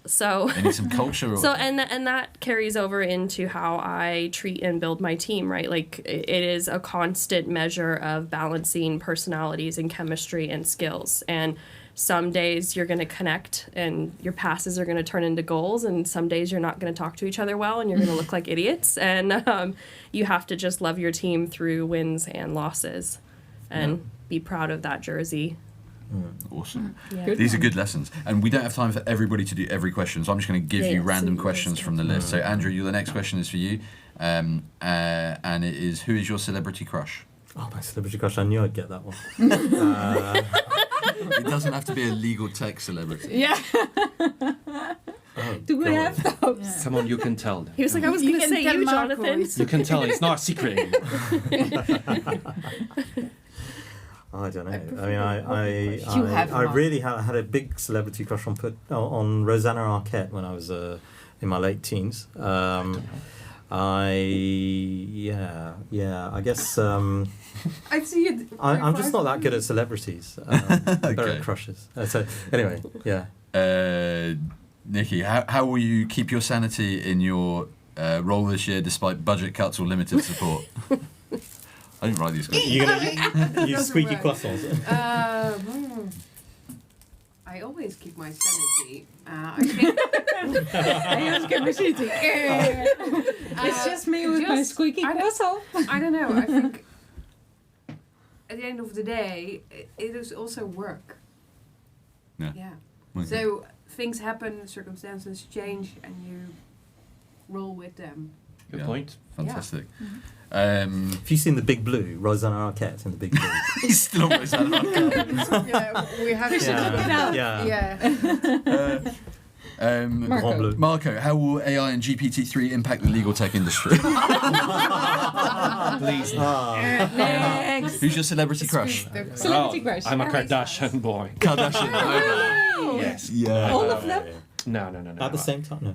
So They need some culture. So and that carries over into how I treat and build my team, right? Like it is a constant measure of balancing personalities and chemistry and skills. And some days you're going to connect and your passes are going to turn into goals, and some days you're not going to talk to each other well and you're going to look like idiots. And you have to just love your team through wins and losses and be proud of that jersey. Awesome. Yeah. These are good lessons. And we don't have time for everybody to do every question, so I'm just going to give you random so questions yes, from the list. So, Andrew, the next question is for you. And it is, who is your celebrity crush? Oh, my celebrity crush! I knew I'd get that one. It doesn't have to be a legal tech celebrity. Yeah. Oh, Do we God. have those? Yeah. Come on, you can tell them. He was like, I was You going to can say tell you, Marco, Jonathan. it's- You can tell it's not a secret anymore. I don't know. You have I one. really had a big celebrity crush on Rosanna Arquette when I was in my late teens. I guess I see it. I'm just not that good at celebrities. I'm better Okay. at crushes. So anyway, yeah. Nicky, how will you keep your sanity in your role this year despite budget cuts or limited support? I didn't write these questions. You're gonna use squeaky Right. croissants. I always keep my sanity. I think I was gonna say it. It's just me with my just- squeaky I don't- croissant. I don't know. I think at the end of the day, it is also work. Yeah. Yeah. Okay. So things happen, circumstances change, and you roll with them. Good Yeah. point. Fantastic. Have you seen The Big Blue? Rosanna Arquette in The Big Blue. He's still on Rosanna Arquette. Yeah, we have to yeah. Yeah. Marco. Bleu. Marco, how will AI and GPT-3 impact the legal tech industry? Please. Next. Who's your celebrity crush? Celebrity crush. I'm a Kardashian boy. Kardashian. Okay. Yes. Yeah. All of them? No. At the same time, no.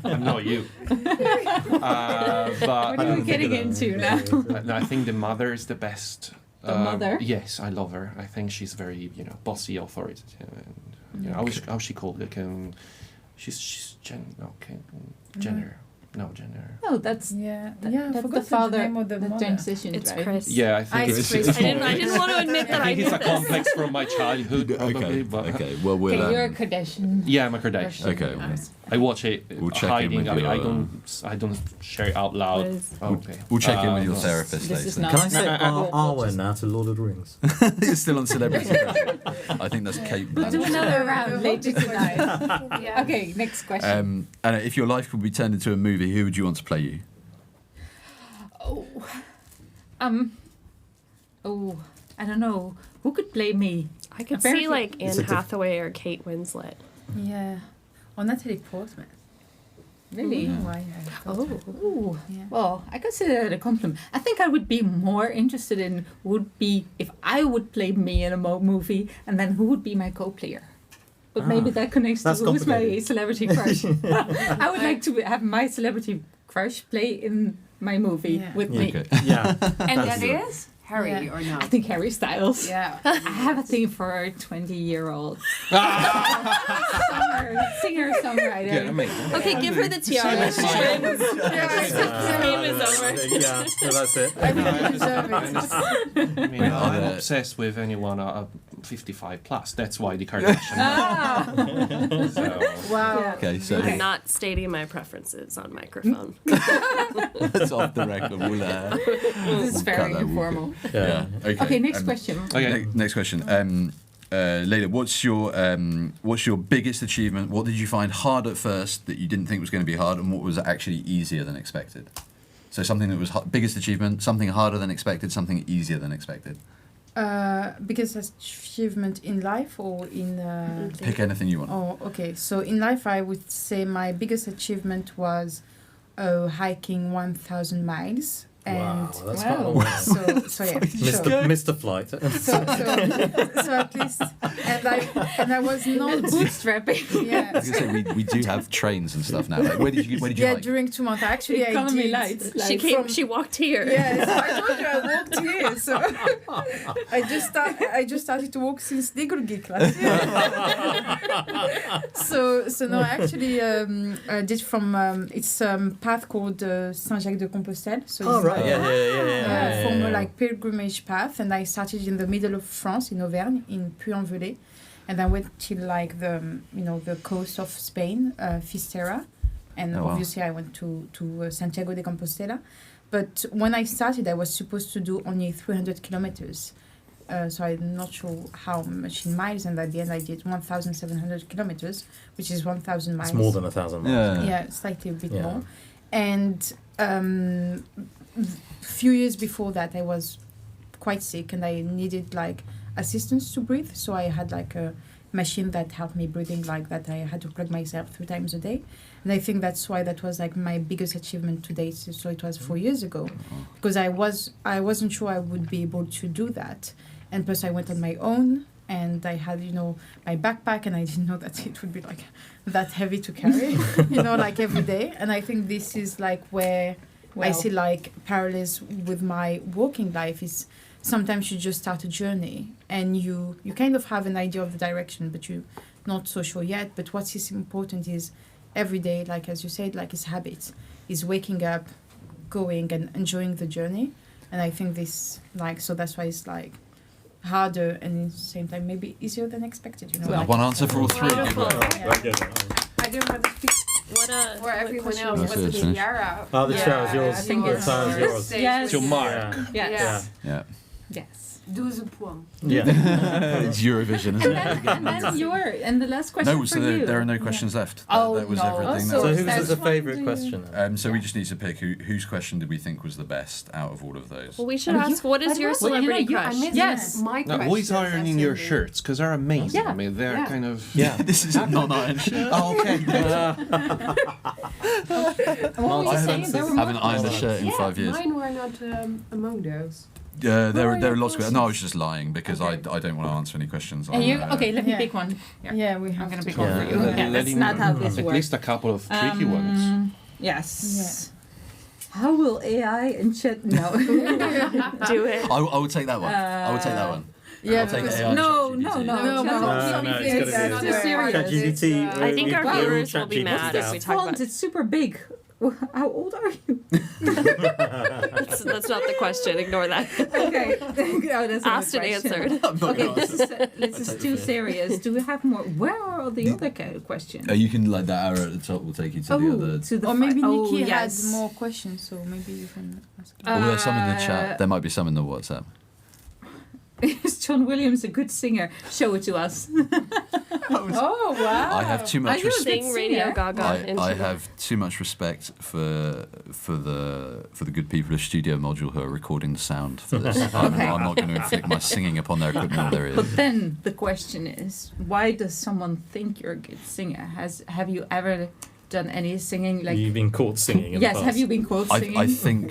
I'm not you. But What are we getting into now? I think the mother is the best. The mother? Yes, I love her. I think she's very, bossy, authoritative. And, how she called it? She's Jenner. No, Jenner. Oh, that's Yeah, that, yeah. I that's forgot the father the name of the that mother. transitioned, It's right? Chris. Yeah, I think It's it's. Chris. I didn't want to admit that I think knew it's a this. complex from my childhood, probably. Okay. But Okay. Well, we'll. Okay, you're a Kardashian. yeah, I'm a Kardashian. Okay. I watch it We'll check in hiding. with I your, don't share it out loud. Liz. Okay. We'll check in with your no. therapist This is later. not- Can I say We'll Arwen just- now to Lord of the Rings? You're still on celebrity crush. I think that's Kate We'll do Blanchett. another round later tonight. Yeah. Okay, next question. And if your life could be turned into a movie, who would you want to play you? I don't know. Who could play me? I could Apparently- see like It's Anne a diff- Hathaway or Kate Winslet. Yeah. Or Natalie Portman. Really? Why? Ooh. Yeah. Well, I consider that a compliment. I think I would be more interested in would be if I would play me in a movie, and then who would be my co-player. But maybe that connects to That's who's my complicated. celebrity crush. I would like to have my celebrity crush play in my movie Yeah. with me. Okay. Yeah. And That's that it. is Harry Yeah. or not? I think Harry Styles. Yeah. I have a thing for a 20-year-old singer, songwriter. Yeah, amazing. Okay, give her the tiara. Her name is over. Yeah, so that's it. I really deserve it. I mean, I'm Uh, obsessed with anyone 55 plus. That's why the Kardashian. Ah. So, Wow. Yeah. Okay, so I'm not stating my preferences on microphone. that's off the record. We'll, This is very cut that, we'll informal. yeah. Okay. Okay, next question. Okay. Next question. Leïla, what's your biggest achievement? What did you find hard at first that you didn't think was going to be hard, and what was actually easier than expected? So something that was biggest achievement, something harder than expected, something easier than expected. Biggest achievement in life or in... Pick anything you want. Oh, okay. So in life, I would say my biggest achievement was hiking 1,000 miles. And Wow, that's Wow. quite a long way. so yeah, Mr. Flight. so at least, and I was not Bootstrapping. I yeah. was gonna say we do have trains and stuff now. Like, where did you Yeah, hike? during 2 months. Actually, I Economy did. lights. She Like, came. from- She walked here. Yeah, so I told you I walked here. So I just started to walk since Legal Geek last year. so no, I actually I did from it's path called Saint-Jacques de Compostelle. So Oh, it's right. Yeah. former like pilgrimage path, and I started in the middle of France in Auvergne in Puy-en-Velay, and I went till like the coast of Spain, Fisterra, and Oh, wow. obviously I went to Santiago de Compostela. But when I started, I was supposed to do only 300 kilometers. so I'm not sure how much in miles, and at the end I did 1,700 kilometers, which is 1,000 miles. It's more than 1,000 miles. Yeah, slightly a bit Yeah. more. And few years before that, I was quite sick, and I needed like assistance to breathe. So I had like a machine that helped me breathing, like that I had to plug myself 3 times a day. And I think that's why that was like my biggest achievement to date. So it was 4 years ago, because I wasn't sure I would be able to do that. And plus I went on my own, and I had, my backpack, and I didn't know that it would be like that heavy to carry, like every day. And I think this is like where I see like parallels with my walking life is sometimes you just start a journey and you kind of have an idea of the direction, but you're not so sure yet. But what is important is every day, like as you said, like it's habit, is waking up, going and enjoying the journey. And I think this so that's why it's like harder and at the same time maybe easier than expected. Well, one answer for all three. Beautiful. Very good. I don't want to speak for everyone else. That's What's it, the finish. tiara? Oh, the Yeah, tiara's yours. I think The it's tiara's yours. yours. Yes. It's your mark. Yeah. Yes. Yeah. Yes. 12 points. Yeah. It's Eurovision, isn't it? And then and the last question No, for so you. there are no questions left. Oh, that was no. everything. Also, So That whose was is the That's one favourite do- question? so we just need to pick whose question did we think was the best out of all of those. Well, we should ask, what is your celebrity I crush? missed Yes. my Now, question. who is ironing your shirts? Because they're amazing. Yeah. I mean, they're Yeah. kind of... Yeah. This is a non-iron shirt. Oh, okay. What were you I saying? There were haven't more ironed a questions. shirt in 5 years. Mine were not among those. There are your lots of. questions? No, I was just lying because Okay. I don't want to answer any questions. And on, you okay? Let me Yeah. pick one. Yeah, we have I'm gonna to pick go. one for you. Yeah. Yeah, that's Letting- not how this At works. least a couple of tricky ones. Yes. How will AI and chat? No. Do it. I would take that one. I would take that one. Yeah, I'll take because- AI and No, ChatGPT. no, no. No, Chat no, GPT no, is it's gotta be- too serious. ChatGPT. I think our we've viewers will be ChatGPT mad out. if we It's talk font, about. it's super big. How old are you? That's not the question. Ignore that. Okay. No, that's not Asked a and question. answered. I'm not Okay, gonna this answer. is too serious. Do we have more? Where are all the other questions? You can like that arrow at the top will take you to the other. to the Or maybe Nikki yes. has more questions, so maybe you can ask her. Oh, there's some in the chat. There might be some in the WhatsApp. Is John Williams a good singer? Show it to us. Oh wow! I have too Are much you a respect. Sing Radio singer? Gaga. into I the- have too much respect for the good people of Studio Module who are recording the sound for this. I'm not going to inflict my singing upon their equipment or their ears. But then the question is, why does someone think you're a good singer? Have you ever done any singing? Like You've been caught singing in yes, the past. have you been quote singing?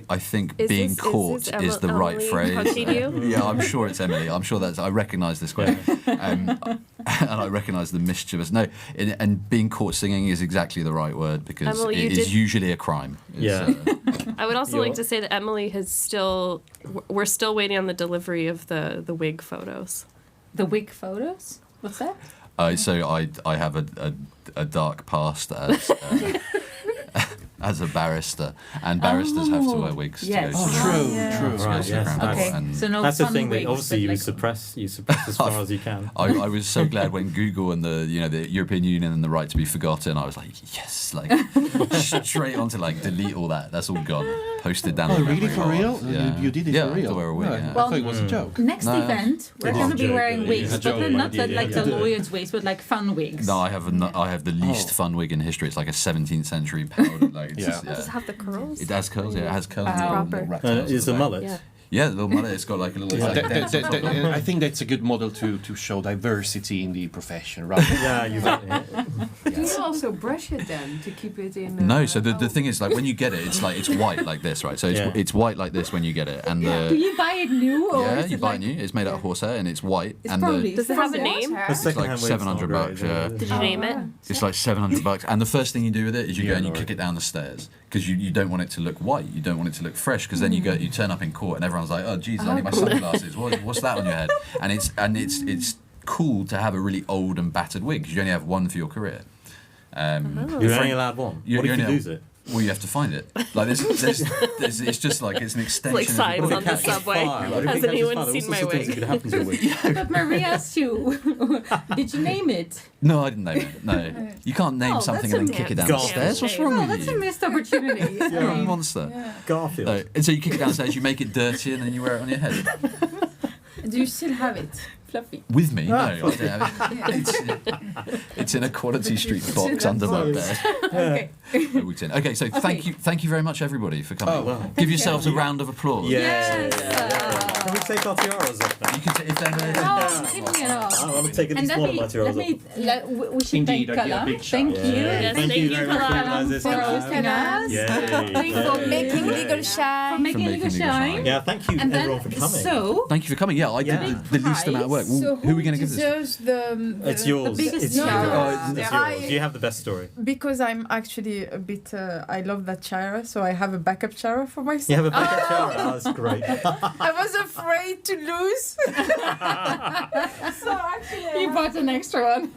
I think Is being this- is caught this is the right Emily phrase. punching you? Yeah, I'm sure it's Emily. I'm sure I recognise this question, and I recognise the mischievous. No, and being caught singing is exactly the right word because Emily, you it is did- usually a crime. It's, Yeah. I would also You're- like to say that Emily has still. We're still waiting on the delivery of the wig photos. The wig photos? What's that? So I have a dark past as a barrister, and barristers have to wear wigs yes. to go Oh, to true, Yeah. true. to go Right, to the yes, Crown that's- Court, Okay, and so no That's the fun thing that wigs, obviously but you like- suppress as far as you can. I was so glad when Google and the European Union and the right to be forgotten. I was like, yes, like straight onto like delete all that. That's all gone. Posted down. Oh, the really? memory For hole. real? Yeah. You did it Yeah, for I had real? to wear a wig. Right. Yeah. I thought it was a joke. Next No. event, we're It's going a to be joke, wearing really. wigs, It's a but joke, not yeah. like the lawyers' wigs, but like fun wigs. No, I have the least Oh. fun wig in history. It's like a 17th century powder. Like, it's Yeah. just, Does it have the curls? It has curls. Yeah, it has curls. Oh. and little Proper. rat tails Is at a the back. mullet? Yeah. Yeah, the little mullet. It's got like a little. Yeah. Like, I think that's a good model to show diversity in the profession, right? Yeah, you've Do you also brush it then to keep it in? No, so the thing is, like, when you get it, it's like it's white like this, right? So it's white like this when you get it, and Do you buy it new or yeah, is you it buy like, it new. It's made out of horsehair and it's white, It's and probably Does it have a from name? water. The It's like second-hand wig's not $700 great, bucks, yeah. Did you name it? it's like $700. And the first thing you do with it is you Yeah, go and you no, kick right. it down the stairs because you don't want it to look white. You don't want it to look fresh because then you turn up in court and everyone's like, oh Jesus, I need my sunglasses. What's that on your head? And it's cool to have a really old and battered wig because you only have one for your career. You're only allowed one. You- What you if you only lose it? Well, you have to find it. Like there's it's just like it's an extension. Like of signs your on wig. the subway. Has anyone seen my wig? But Marie asked you, did you name it? No, I didn't name it. No, you can't name Oh, something that's and then a kick it down the Golf. stairs. What's wrong Oh, with that's a you? missed opportunity. You're a monster. Yeah. Garfield. No. And so you kick it downstairs, you make it dirty, and then you wear it on your head. Do you still have it? Fluffy. With me? No, I don't have it. It's in a Quality Street box under my bed. Okay. Okay, so thank you very much, everybody, for coming. Oh, wow. Give yourselves a round of applause. Yes. Can we take our tiaras off now? You can if they're Oh, taking it off. I want to take at least one of my tiaras off. We should Indeed, thank I'd be a Calame. big shout. Thank you. Yes, Thank you very much for Calame. organising this. For hosting us. Yay. For making legal For shine. making making Legal Legal Shine. Shine. Yeah, thank you And then, everyone for coming. so, Thank you for coming. Yeah, I did the least amount of work. Well, So who are we going to give this to? deserves the It's yours. biggest It's tiara. yours. It's I- yours. You have the best story. Because I'm actually a bit. I love that tiara, so I have a backup tiara for myself. You have a backup tiara. Oh, that's great. I was afraid to lose. So actually, you bought an extra one.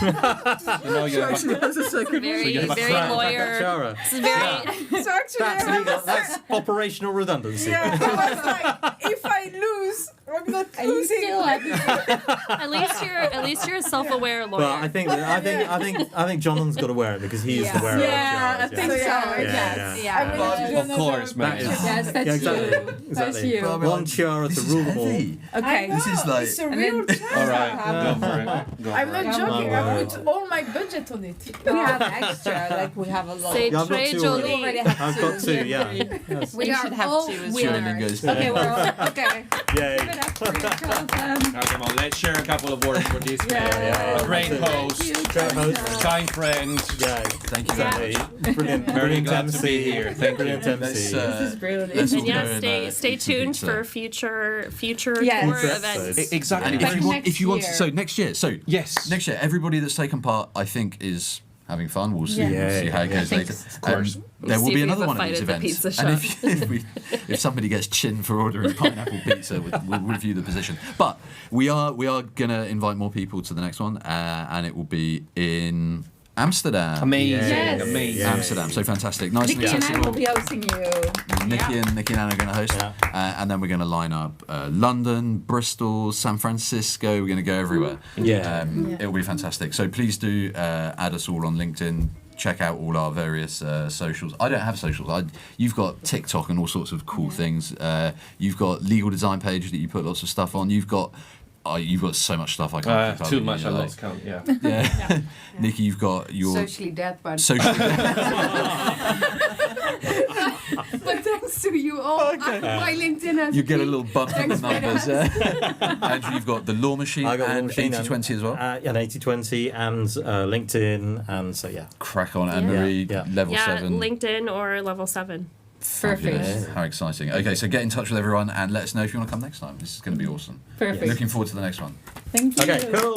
You have has a second. Very, you have a very crap lawyer. Tiara. This is very. So actually, That's I have legal. a That's operational redundancy. yeah, I was like, if I lose, I'm not And you losing. still have it. At least you're a self-aware lawyer. Well, I think Jonathan's got to wear it because he is the wearer Yeah, I of tiaras. think so. Yeah. Yes. I'm gonna do Of another course, man. picture. Yes, that's Yeah, exactly. you. That's Exactly. you. One tiara to This is rule them all. heavy. Okay. I This is know, like- it's a And real then- tiara. All right, go for it. Go I'm for not it. joking. My I word. put all my budget on it. We have extra, like we have a lot. Say Yeah, I've got très two joli. already. already have I've got two, yeah. Yes. We You are should have all two as Cheering winners. and goes. Okay, we're all, okay. Yay. Give it up for Jonathan. Now, come on, let's share a couple of words for this man. Yeah. A great Thank host, Great host. kind friend. Yeah. Thank you very much. Exactly. Brilliant. Very Brilliant glad to be MC. here. Thank you. Brilliant Let's, MC. This is brilliant. let's all And yeah, go and, stay eat some tuned pizza. for future Yes. tour Future events. episodes. Exactly. And But if you want, next so year. next year, so Yes. next year, everybody that's taken part, I think, is having fun. We'll see. Yeah. We'll see how it Yeah, goes thanks. later. Of course. There will See be if we have another a one of fight these at the events, pizza and if somebody gets chinned for ordering pineapple pizza, we'll review the position. But we are gonna invite more people to the next one, and it will be in Amsterdam. Amazing. Yes. Amazing. Yeah. Amsterdam, so fantastic, nice Nicky and and I will accessible. be hosting you. Nicky and Anna are going to host, Yeah. and then we're going to line up London, Bristol, San Francisco. We're going to go everywhere. Yeah. It'll be fantastic. So please do add us all on LinkedIn. Check out all our various socials. I don't have socials. You've got TikTok and all sorts of cool things. You've got legal design page that you put lots of stuff on. You've got so much stuff. I can't keep up Too with much, you, I like- lost count, yeah. Yeah. Nikki, you've got your Socially dead, but social. but thanks to you all, my LinkedIn has You get a been- little bump in the numbers. Andrew, you've got the Law Machine I got Law and Machine 80/20 as well. And 80/20 and LinkedIn, and so yeah. Crack on, Anne-Marie, Yeah. level Yeah, 7. LinkedIn or level 7. Fabulous. How exciting. Okay, so get in touch with everyone and let us know if you want to come next time. This is going to be awesome. Perfect. Looking forward to the next one. Thank you. Okay, cool.